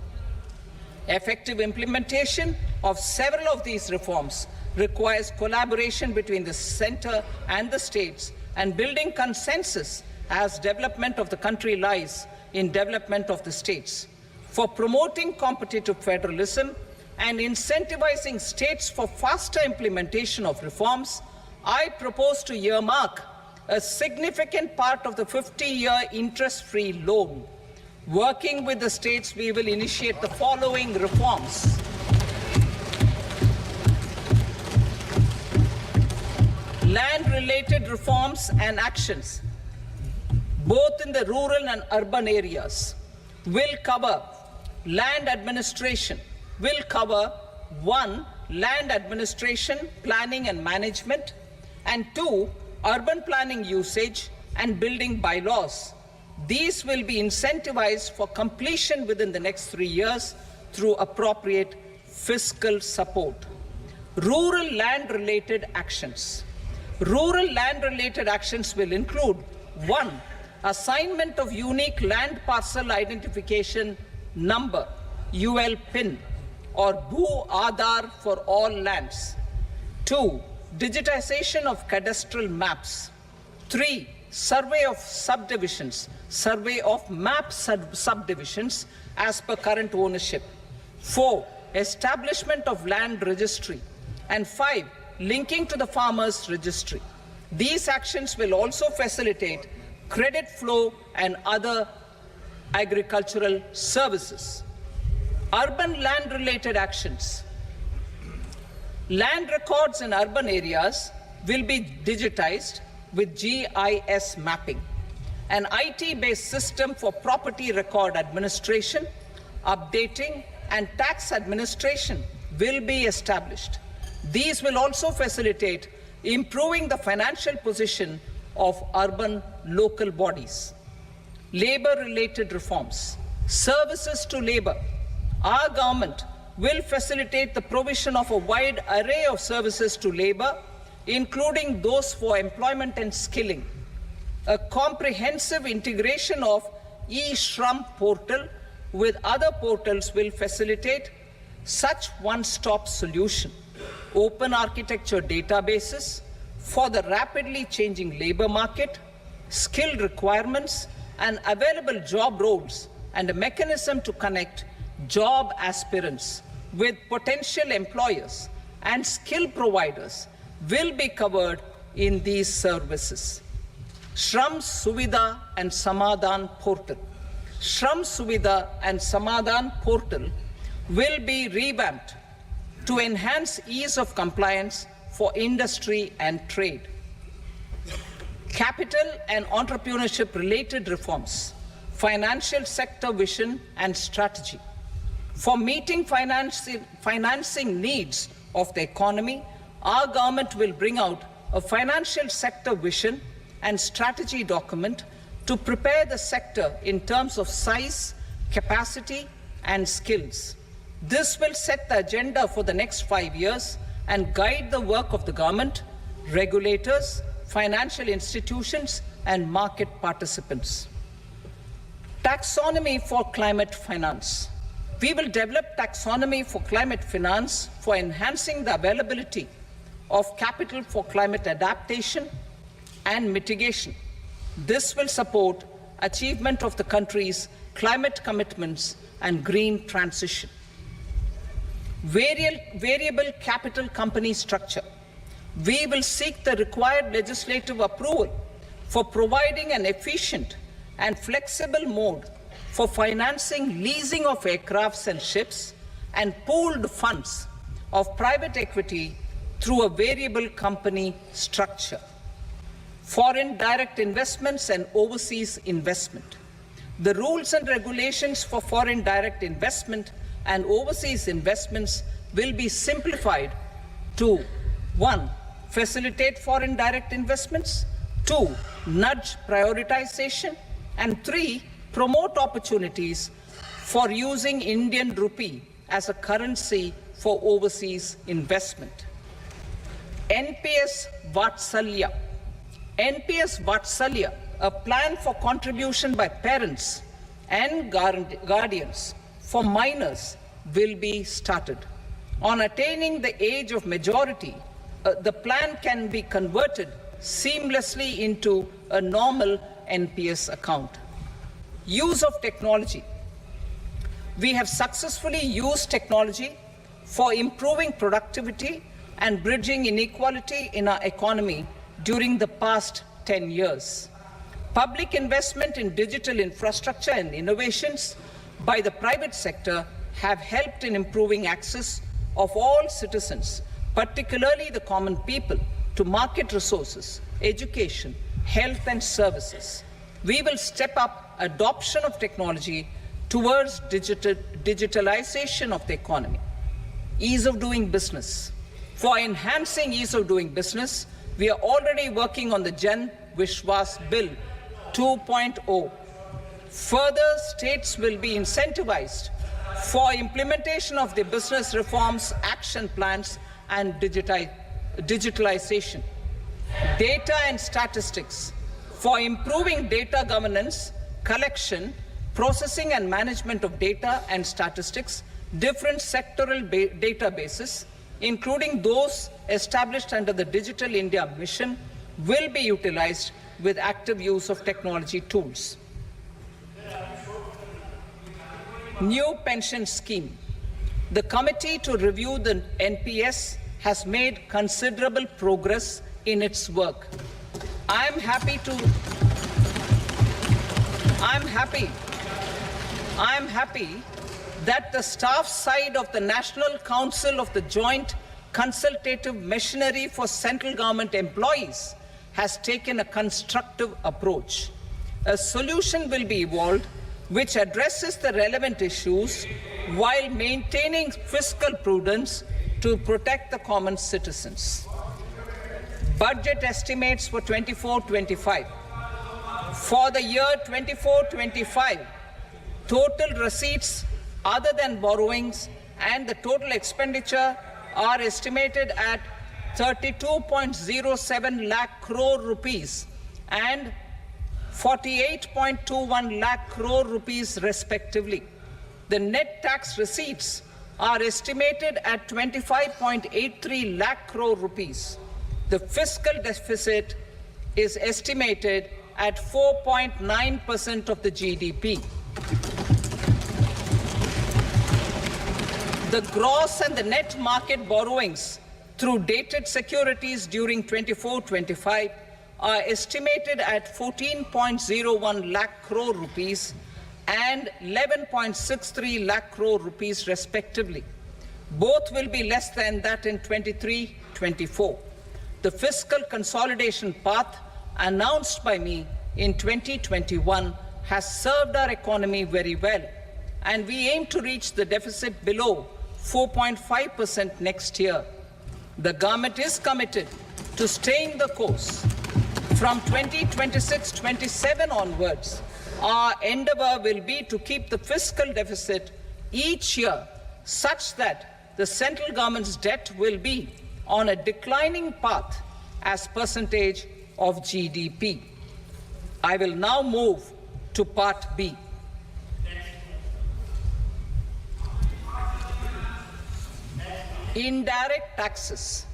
Effective implementation of several of these reforms requires collaboration between the center and the states and building consensus as development of the country lies in development of the states. For promoting competitive federalism and incentivizing states for faster implementation of reforms, I propose to earmark a significant part of the 50-year interest-free loan. Working with the states, we will initiate the following reforms. Land-related reforms and actions, both in the rural and urban areas, will cover land administration, will cover 1. Land administration, planning and management, and 2. Urban planning usage and building bylaws. These will be incentivized for completion within the next 3 years through appropriate fiscal support. Rural land-related actions. Rural land-related actions will include 1. Assignment of unique land parcel identification number, UL PIN, or Bhu Aadhaar for all lands. 2. digitization of cadastral maps. 3, survey of subdivisions, survey of map subdivisions as per current ownership. 4, establishment of land registry. And 5, linking to the farmers registry. These actions will also facilitate credit flow and other agricultural services. Urban land-related actions. Land records in urban areas will be digitized with GIS mapping. An IT-based system for property record administration, updating, and tax administration will be established. These will also facilitate improving the financial position of urban local bodies. Labor-related reforms. Services to labor. Our government will facilitate the provision of a wide array of services to labor, including those for employment and skilling. A comprehensive integration of e-Shram portal with other portals will facilitate such one-stop solution. Open architecture databases for the rapidly changing labor market, skill requirements, and available job roles, and a mechanism to connect job aspirants with potential employers and skill providers will be covered in these services. Shram Suvidha and Samadhan portal. Shram Suvidha and Samadhan portal will be revamped to enhance ease of compliance for industry and trade. Capital and entrepreneurship related reforms, financial sector vision and strategy. For meeting financing needs of the economy, our government will bring out a financial sector vision and strategy document to prepare the sector in terms of size, capacity, and skills. This will set the agenda for the next 5 years and guide the work of the government, regulators, financial institutions, and market participants. Taxonomy for climate finance. We will develop taxonomy for climate finance for enhancing the availability of capital for climate adaptation and mitigation. This will support achievement of the country's climate commitments and green transition. Variable capital company structure. We will seek the required legislative approval for providing an efficient and flexible mode for financing leasing of aircrafts and ships and pooled funds of private equity through a variable company structure. Foreign direct investments and overseas investment. The rules and regulations for foreign direct investment and overseas investments will be simplified to 1. Facilitate foreign direct investments, 2. Nudge prioritization, and 3. Promote opportunities for using Indian rupee as a currency for overseas investment. NPS Vatsalya. NPS Vatsalya, a plan for contribution by parents and guardians for minors, will be started. On attaining the age of majority, the plan can be converted seamlessly into a normal NPS account. Use of technology. We have successfully used technology for improving productivity and bridging inequality in our economy during the past 10 years. Public investment in digital infrastructure and innovations by the private sector have helped in improving access of all citizens, particularly the common people, to market resources, education, health and services. We will step up adoption of technology towards digitalization of the economy. Ease of doing business. For enhancing ease of doing business, we are already working on the Jan Vishwas Bill 2.0. Further, states will be incentivized for implementation of the business reforms, action plans, and digitalization. Data and statistics. For improving data governance, collection, processing and management of data and statistics, different sectoral databases, including those established under the Digital India mission, will be utilized with active use of technology tools. New pension scheme. The committee to review the NPS has made considerable progress in its work. I am happy that the staff side of the National Council of the Joint Consultative Machinery for Central Government Employees has taken a constructive approach. A solution will be evolved which addresses the relevant issues while maintaining fiscal prudence to protect the common citizens. Budget estimates for 24-25. For the year 24-25, total receipts other than borrowings and the total expenditure are estimated at 32.07 lakh crore rupees and 48.21 lakh crore rupees respectively. The net tax receipts are estimated at 25.83 lakh crore rupees. The fiscal deficit is estimated at 4.9% of the GDP. The gross and the net market borrowings through dated securities during 24-25 are estimated at 14.01 lakh crore rupees and 11.63 lakh crore rupees respectively. Both will be less than that in 23-24. The fiscal consolidation path announced by me in 2021 has served our economy very well, and we aim to reach the deficit below 4.5% next year. The government is committed to staying the course. From 2026-27 onwards, our endeavor will be to keep the fiscal deficit each year such that the central government's debt will be on a declining path as percentage of GDP. I will now move to Part B. Indirect taxes.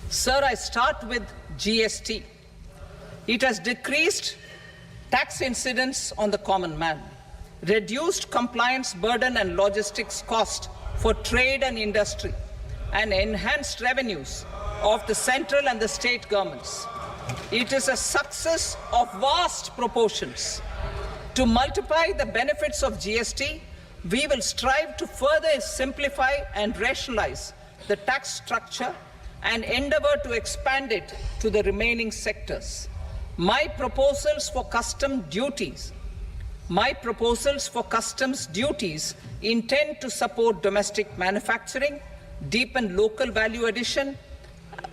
Sir, I start with GST. It has decreased tax incidence on the common man, reduced compliance burden and logistics cost for trade and industry, and enhanced revenues of the central and the state governments. It is a success of vast proportions. To multiply the benefits of GST, we will strive to further simplify and rationalize the tax structure and endeavor to expand it to the remaining sectors. My proposals for customs duties intend to support domestic manufacturing, deepen local value addition,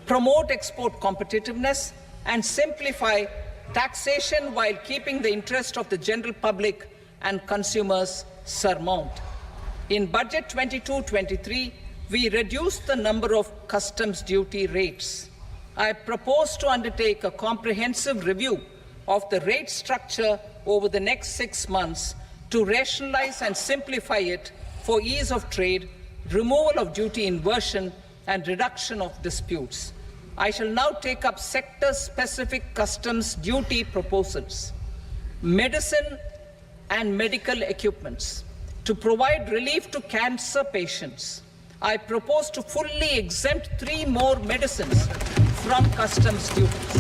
promote export competitiveness, and simplify taxation while keeping the interest of the general public and consumers surmount. In Budget 22-23, we reduced the number of customs duty rates. I propose to undertake a comprehensive review of the rate structure over the next 6 months to rationalize and simplify it for ease of trade, removal of duty inversion, and reduction of disputes. I shall now take up sector-specific customs duty proposals. Medicine and medical equipments. To provide relief to cancer patients, I propose to fully exempt 3 more medicines from customs duties.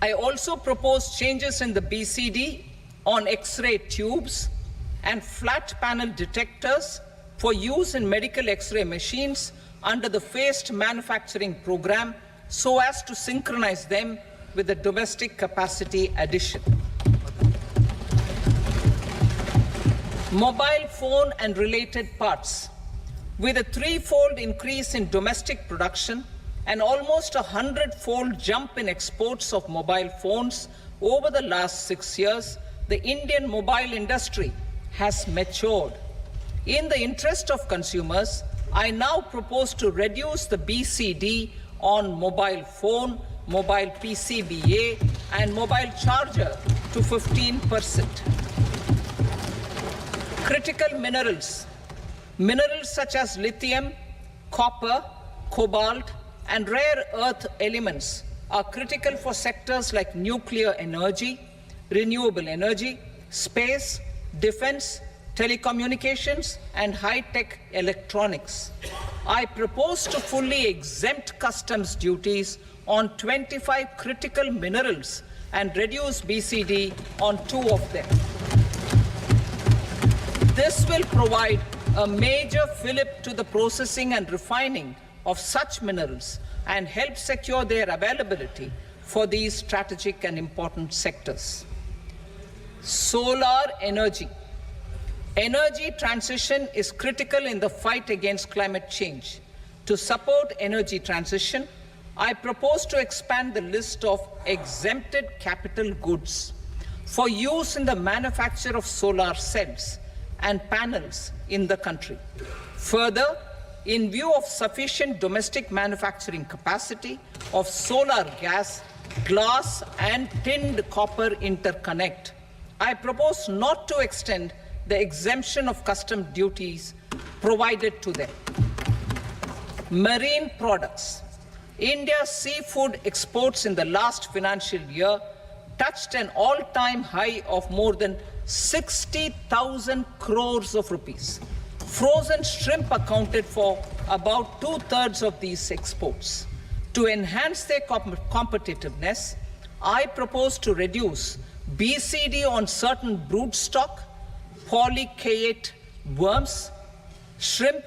I also propose changes in the BCD on X-ray tubes and flat panel detectors for use in medical X-ray machines under the phased manufacturing program so as to synchronize them with the domestic capacity addition. Mobile phone and related parts. With a 3-fold increase in domestic production and almost a 100-fold jump in exports of mobile phones over the last 6 years, the Indian mobile industry has matured. In the interest of consumers, I now propose to reduce the BCD on mobile phone, mobile PCBA, and mobile charger to 15%. Critical minerals. Minerals such as lithium, copper, cobalt, and rare earth elements are critical for sectors like nuclear energy, renewable energy, space, defense, telecommunications, and high-tech electronics. I propose to fully exempt customs duties on 25 critical minerals and reduce BCD on 2 of them. This will provide a major fillip to the processing and refining of such minerals and help secure their availability for these strategic and important sectors. Solar energy. Energy transition is critical in the fight against climate change. To support energy transition, I propose to expand the list of exempted capital goods for use in the manufacture of solar cells and panels in the country. Further, in view of sufficient domestic manufacturing capacity of solar gas, glass, and tinned copper interconnect, I propose not to extend the exemption of custom duties provided to them. Marine products. India's seafood exports in the last financial year touched an all-time high of more than 60,000 crores of rupees. Frozen shrimp accounted for about 2/3 of these exports. To enhance their competitiveness, I propose to reduce BCD on certain broodstock, polychaete worms, shrimp,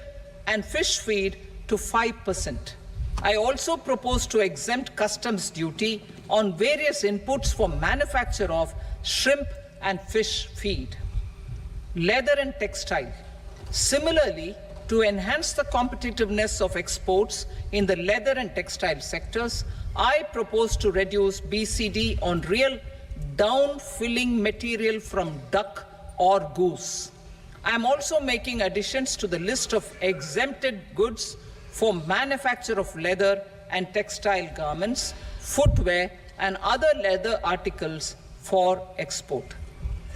and fish feed to 5%. I also propose to exempt customs duty on various inputs for manufacture of shrimp and fish feed. Leather and textile. Similarly, to enhance the competitiveness of exports in the leather and textile sectors, I propose to reduce BCD on real down-filling material from duck or goose. I am also making additions to the list of exempted goods for manufacture of leather and textile garments, footwear, and other leather articles for export.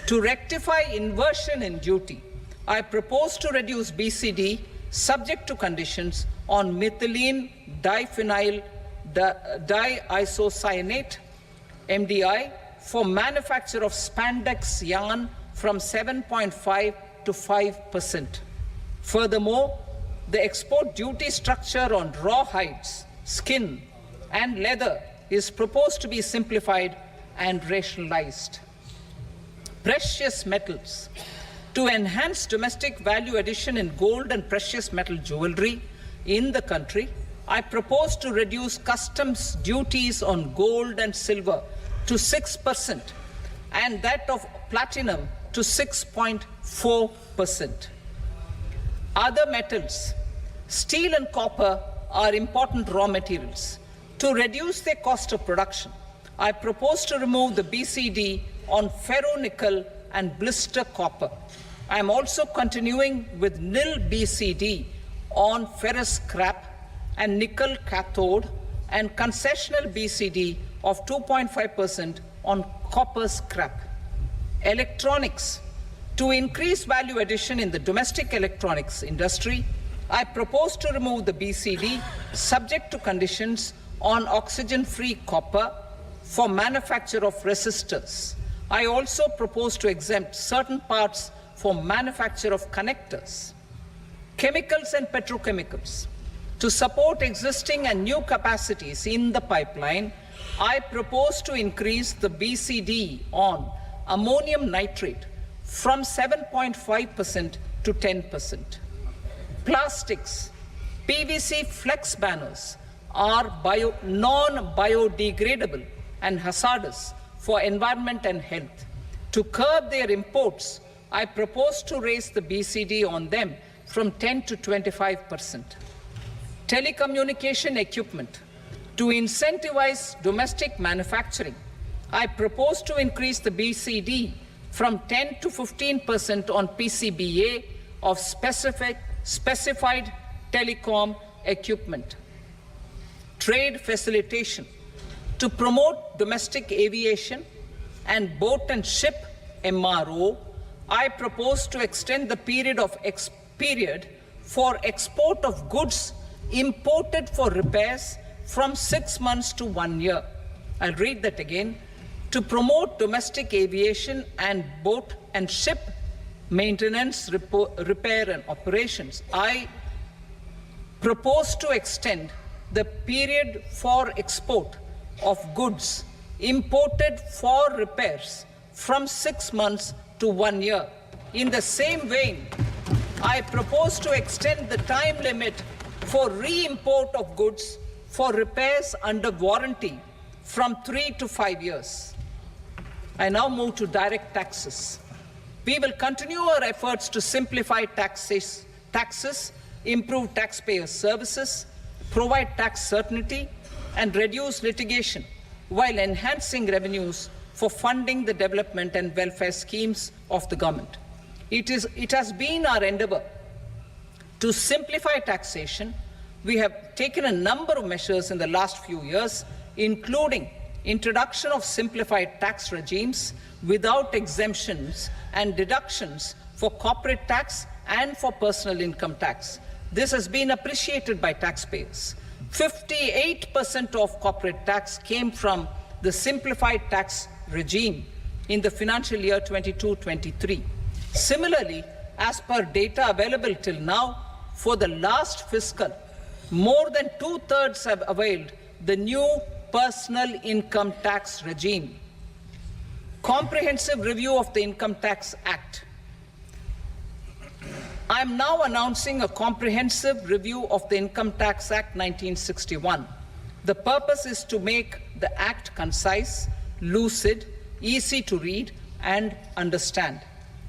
To rectify inversion in duty, I propose to reduce BCD subject to conditions on methylene diphenyl diisocyanate, MDI, for manufacture of spandex yarn from 7.5 to 5%. Furthermore, the export duty structure on raw hides, skin, and leather is proposed to be simplified and rationalized. Precious metals. To enhance domestic value addition in gold and precious metal jewelry in the country, I propose to reduce customs duties on gold and silver to 6% and that of platinum to 6.4%. Other metals. Steel and copper are important raw materials. To reduce their cost of production, I propose to remove the BCD on ferronickel and blister copper. I am also continuing with nil BCD on ferrous scrap and nickel cathode and concessional BCD of 2.5% on copper scrap. Electronics. To increase value addition in the domestic electronics industry, I propose to remove the BCD subject to conditions on oxygen-free copper for manufacture of resistors. I also propose to exempt certain parts for manufacture of connectors. Chemicals and petrochemicals. To support existing and new capacities in the pipeline, I propose to increase the BCD on ammonium nitrate from 7.5% to 10%. Plastics. PVC flex banners are non-biodegradable and hazardous for environment and health. To curb their imports, I propose to raise the BCD on them from 10 to 25%. Telecommunication equipment. To incentivize domestic manufacturing, I propose to increase the BCD from 10 to 15% on PCBA of specified telecom equipment. Trade facilitation. To promote domestic aviation and boat and ship MRO, I propose to extend the period for export of goods imported for repairs from 6 months to 1 year. I'll read that again. To promote domestic aviation and boat and ship maintenance, repair and operations, I propose to extend the period for export of goods imported for repairs from 6 months to 1 year. In the same vein, I propose to extend the time limit for re-import of goods for repairs under warranty from 3 to 5 years. I now move to direct taxes. We will continue our efforts to simplify taxes, improve taxpayer services, provide tax certainty, and reduce litigation while enhancing revenues for funding the development and welfare schemes of the government. It has been our endeavor to simplify taxation. We have taken a number of measures in the last few years, including introduction of simplified tax regimes without exemptions and deductions for corporate tax and for personal income tax. This has been appreciated by taxpayers. 58% of corporate tax came from the simplified tax regime in the financial year 22-23. Similarly, as per data available till now, for the last fiscal, more than 2/3 have availed the new personal income tax regime. Comprehensive review of the Income Tax Act. I am now announcing a comprehensive review of the Income Tax Act 1961. The purpose is to make the Act concise, lucid, easy to read and understand.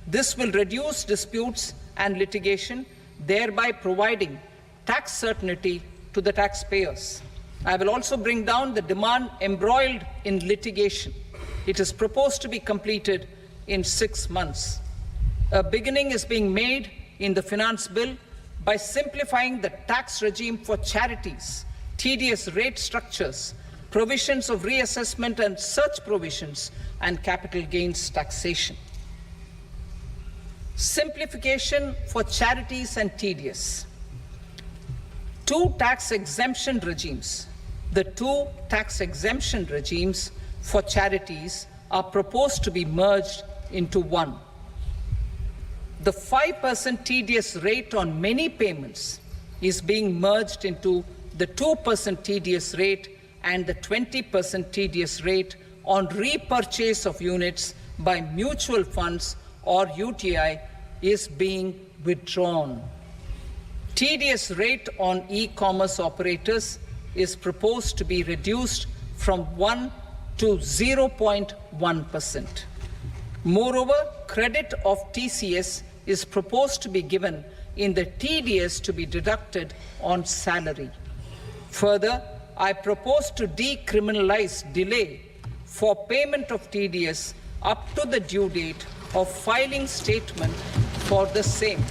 This will reduce disputes and litigation, thereby providing tax certainty to the taxpayers. I will also bring down the demand embroiled in litigation. It is proposed to be completed in 6 months. A beginning is being made in the finance bill by simplifying the tax regime for charities, tedious rate structures, provisions of reassessment and such provisions, and capital gains taxation. Simplification for charities and tedious. Two tax exemption regimes. The two tax exemption regimes for charities are proposed to be merged into one. The 5% tedious rate on many payments is being merged into the 2% tedious rate, and the 20% tedious rate on repurchase of units by mutual funds or UTI is being withdrawn. Tedious rate on e-commerce operators is proposed to be reduced from 1 to 0.1%. Moreover, credit of TCS is proposed to be given in the TDS to be deducted on salary. Further, I propose to decriminalize delay for payment of TDS up to the due date of filing statement for the same.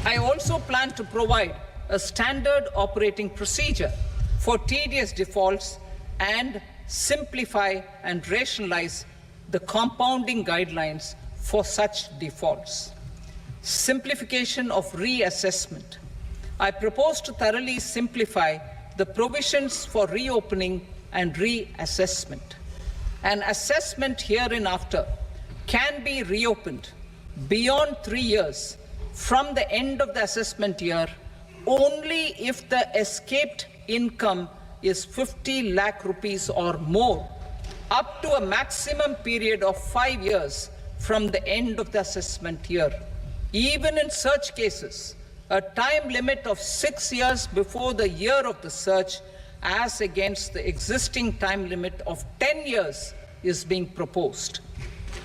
I also plan to provide a standard operating procedure for TDS defaults and simplify and rationalize the compounding guidelines for such defaults. Simplification of reassessment. I propose to thoroughly simplify the provisions for reopening and reassessment. An assessment hereinafter can be reopened beyond 3 years from the end of the assessment year only if the escaped income is 50 lakh rupees or more, up to a maximum period of 5 years from the end of the assessment year. Even in such cases, a time limit of 6 years before the year of the search, as against the existing time limit of 10 years, is being proposed.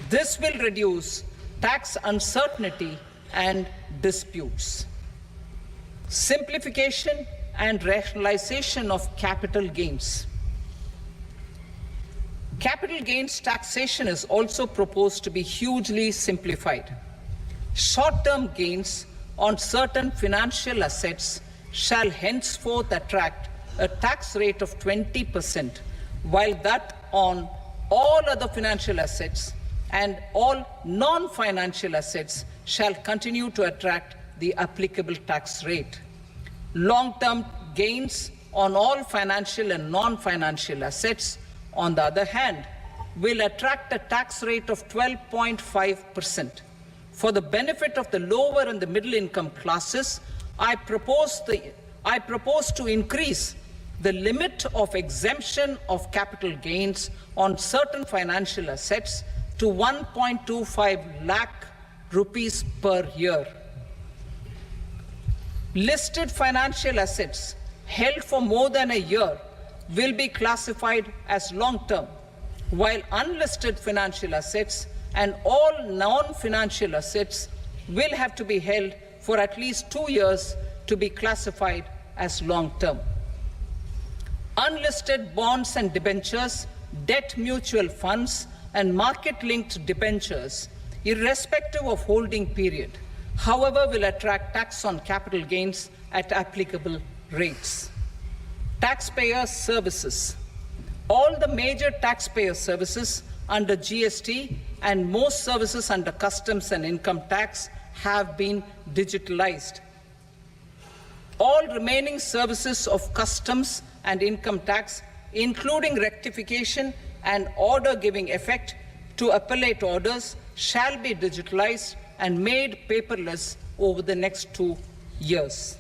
This will reduce tax uncertainty and disputes. Simplification and rationalization of capital gains. Capital gains taxation is also proposed to be hugely simplified. Short-term gains on certain financial assets shall henceforth attract a tax rate of 20%, while that on all other financial assets and all non-financial assets shall continue to attract the applicable tax rate. Long-term gains on all financial and non-financial assets, on the other hand, will attract a tax rate of 12.5%. For the benefit of the lower and the middle income classes, I propose to increase the limit of exemption of capital gains on certain financial assets to 1.25 lakh rupees per year. Listed financial assets held for more than a year will be classified as long-term, while unlisted financial assets and all non-financial assets will have to be held for at least 2 years to be classified as long-term. Unlisted bonds and debentures, debt mutual funds, and market-linked debentures, irrespective of holding period, however, will attract tax on capital gains at applicable rates. Taxpayer services. All the major taxpayer services under GST and most services under customs and income tax have been digitalized. All remaining services of customs and income tax, including rectification and order giving effect to appellate orders, shall be digitalized and made paperless over the next 2 years.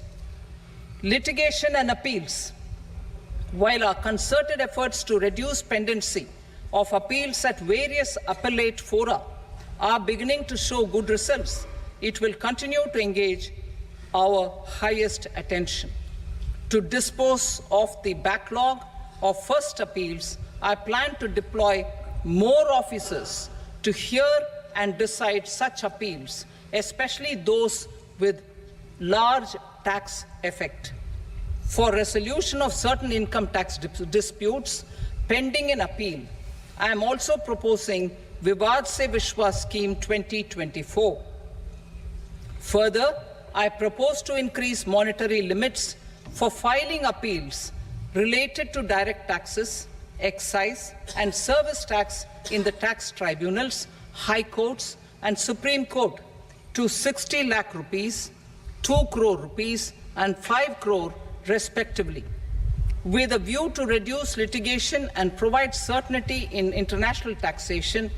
Litigation and appeals. While our concerted efforts to reduce pendency of appeals at various appellate fora are beginning to show good results, it will continue to engage our highest attention. To dispose of the backlog of first appeals, I plan to deploy more officers to hear and decide such appeals, especially those with large tax effect. For resolution of certain income tax disputes pending in appeal, I am also proposing Vivad Se Vishwas Scheme 2024. Further, I propose to increase monetary limits for filing appeals related to direct taxes, excise, and service tax in the tax tribunals, high courts, and Supreme Court to 60 lakh rupees, 2 crore rupees, and 5 crore respectively, with a view to reduce litigation and provide certainty in international taxation.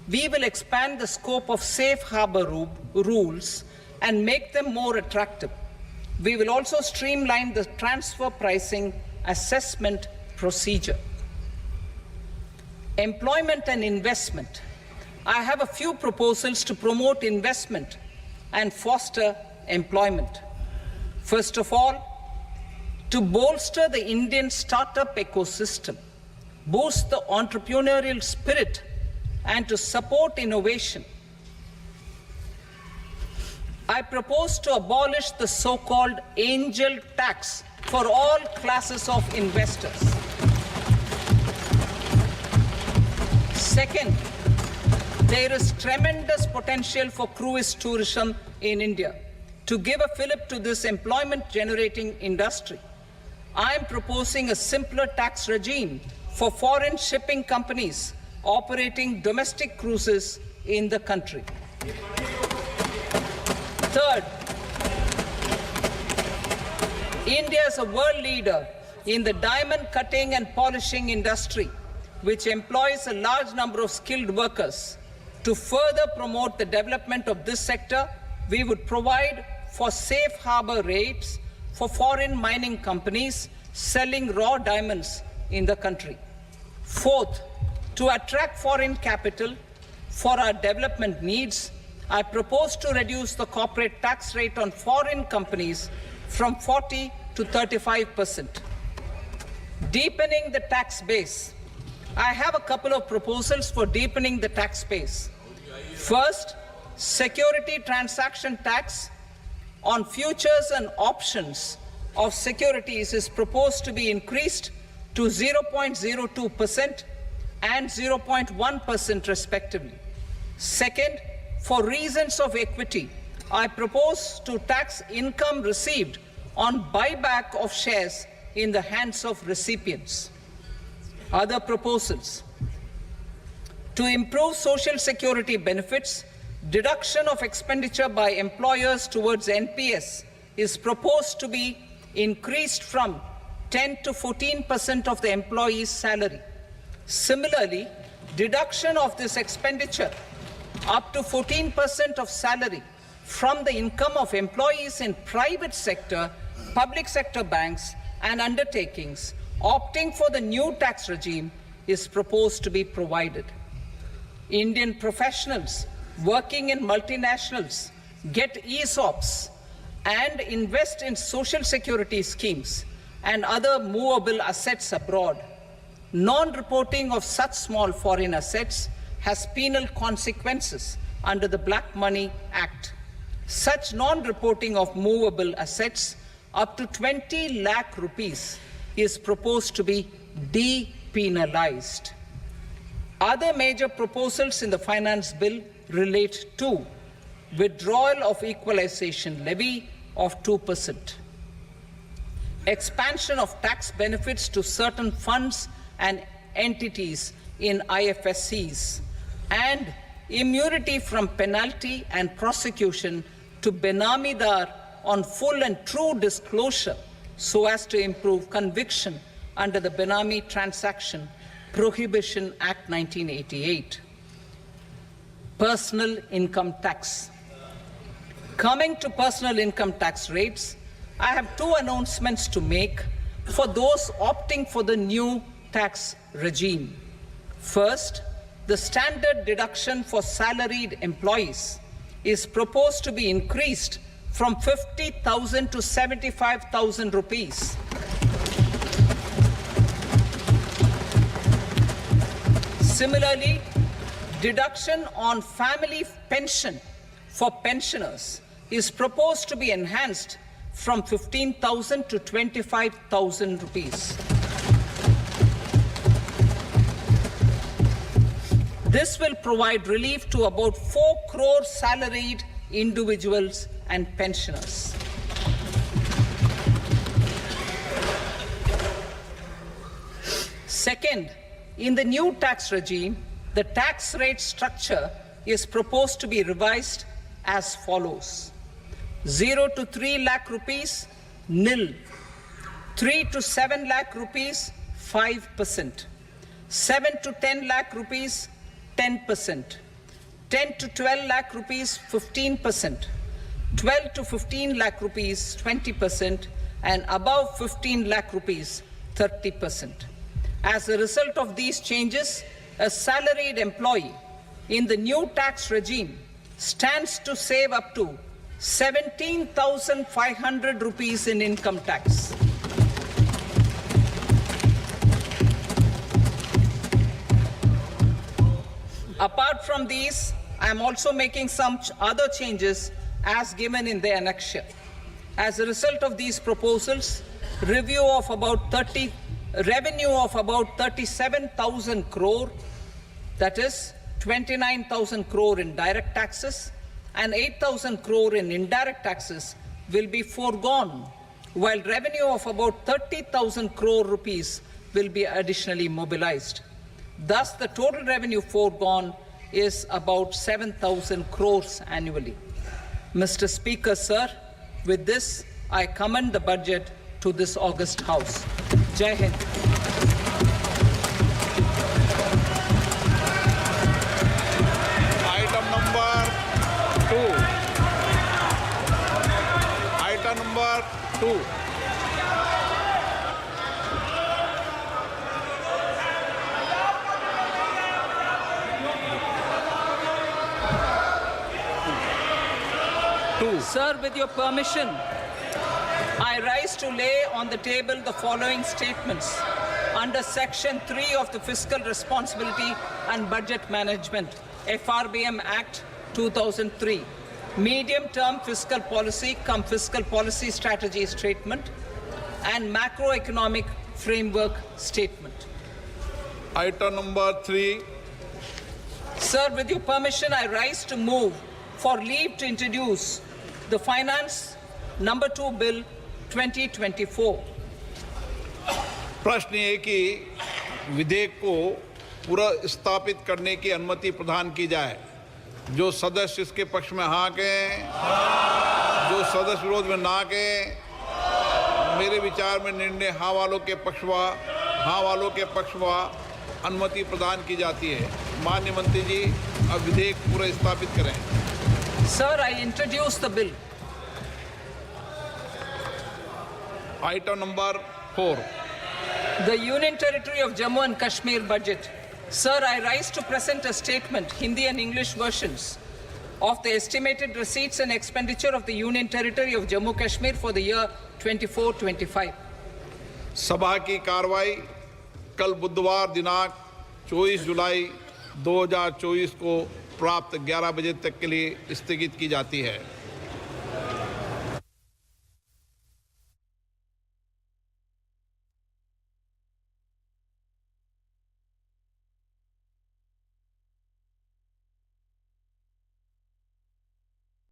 We will expand the scope of safe harbor rules and make them more attractive. We will also streamline the transfer pricing assessment procedure. Employment and investment. I have a few proposals to promote investment and foster employment. First of all, to bolster the Indian startup ecosystem, boost the entrepreneurial spirit, and to support innovation, I propose to abolish the so-called angel tax for all classes of investors. Second, there is tremendous potential for cruise tourism in India. To give a fillip to this employment-generating industry, I am proposing a simpler tax regime for foreign shipping companies operating domestic cruises in the country. Third, India is a world leader in the diamond cutting and polishing industry, which employs a large number of skilled workers. To further promote the development of this sector, we would provide for safe harbor rates for foreign mining companies selling raw diamonds in the country. Fourth, to attract foreign capital for our development needs, I propose to reduce the corporate tax rate on foreign companies from 40 to 35%. Deepening the tax base. I have a couple of proposals for deepening the tax base. First, security transaction tax on futures and options of securities is proposed to be increased to 0.02% and 0.1% respectively. Second, for reasons of equity, I propose to tax income received on buyback of shares in the hands of recipients. Other proposals: to improve social security benefits, deduction of expenditure by employers towards NPS is proposed to be increased from 10 to 14% of the employee's salary. Similarly, deduction of this expenditure up to 14% of salary from the income of employees in private sector, public sector banks and undertakings opting for the new tax regime is proposed to be provided. Indian professionals working in multinationals get ESOPs and invest in social security schemes and other movable assets abroad. Non-reporting of such small foreign assets has penal consequences under the Black Money Act. Such non-reporting of movable assets up to 20 lakh rupees is proposed to be depenalized. Other major proposals in the finance bill relate to withdrawal of equalization levy of 2%, expansion of tax benefits to certain funds and entities in IFSCs, and immunity from penalty and prosecution to Benamidar on full and true disclosure so as to improve conviction under the Benami Transaction Prohibition Act 1988. Personal income tax. Coming to personal income tax rates, I have two announcements to make for those opting for the new tax regime. First, the standard deduction for salaried employees is proposed to be increased from 50,000 to 75,000 rupees. Similarly, deduction on family pension for pensioners is proposed to be enhanced from 15,000 to 25,000 rupees. This will provide relief to about 4 crore salaried individuals and pensioners. Second, in the new tax regime, the tax rate structure is proposed to be revised as follows: 0 to 3 lakh rupees, nil; 3 to 7 lakh rupees, 5%; 7 to 10 lakh rupees, 10%; 10 to 12 lakh rupees, 15%; 12 to 15 lakh rupees, 20%; and above 15 lakh rupees, 30%. As a result of these changes, a salaried employee in the new tax regime stands to save up to 17,500 rupees in income tax. Apart from these, I am also making some other changes as given in the annexure. As a result of these proposals, revenue of about 37,000 crore, that is 29,000 crore in direct taxes and 8,000 crore in indirect taxes, will be foregone, while revenue of about 30,000 crore rupees will be additionally mobilized. Thus, the total revenue foregone is about 7,000 crores annually. Mr. Speaker, sir, with this, I commend the budget to this august House. Jai Hind. Item number 2. Item number 2. Sir, with your permission, I rise to lay on the table the following statements under Section 3 of the Fiscal Responsibility and Budget Management, FRBM Act 2003, Medium-Term Fiscal Policy cum Fiscal Policy Strategy Statement, and Macroeconomic Framework Statement. Item number 3. Sir, with your permission, I rise to move for leave to introduce the Finance Number 2 Bill 2024. प्रश्न ये कि विधेयक को पुनर्स्थापित करने की अनुमति प्रदान की जाए। जो सदस्य इसके पक्ष में हाँ कहें, जो सदस्य विरोध में ना कहें। मेरे विचार में निर्णय हाँ वालों के पक्ष में अनुमति प्रदान की जाती है। माननीय मंत्री जी, अब विधेयक पुनर्स्थापित करें। Sir, I introduce the bill. Item number 4, The Union Territory of Jammu and Kashmir budget. Sir, I rise to present a statement, Hindi and English versions, of the estimated receipts and expenditure of the Union Territory of Jammu Kashmir for the year 24-25. सभा की कार्रवाई कल बुधवार दिनांक 24 जुलाई 2024 को प्राप्त 11 बजे तक के लिए स्थगित की जाती है।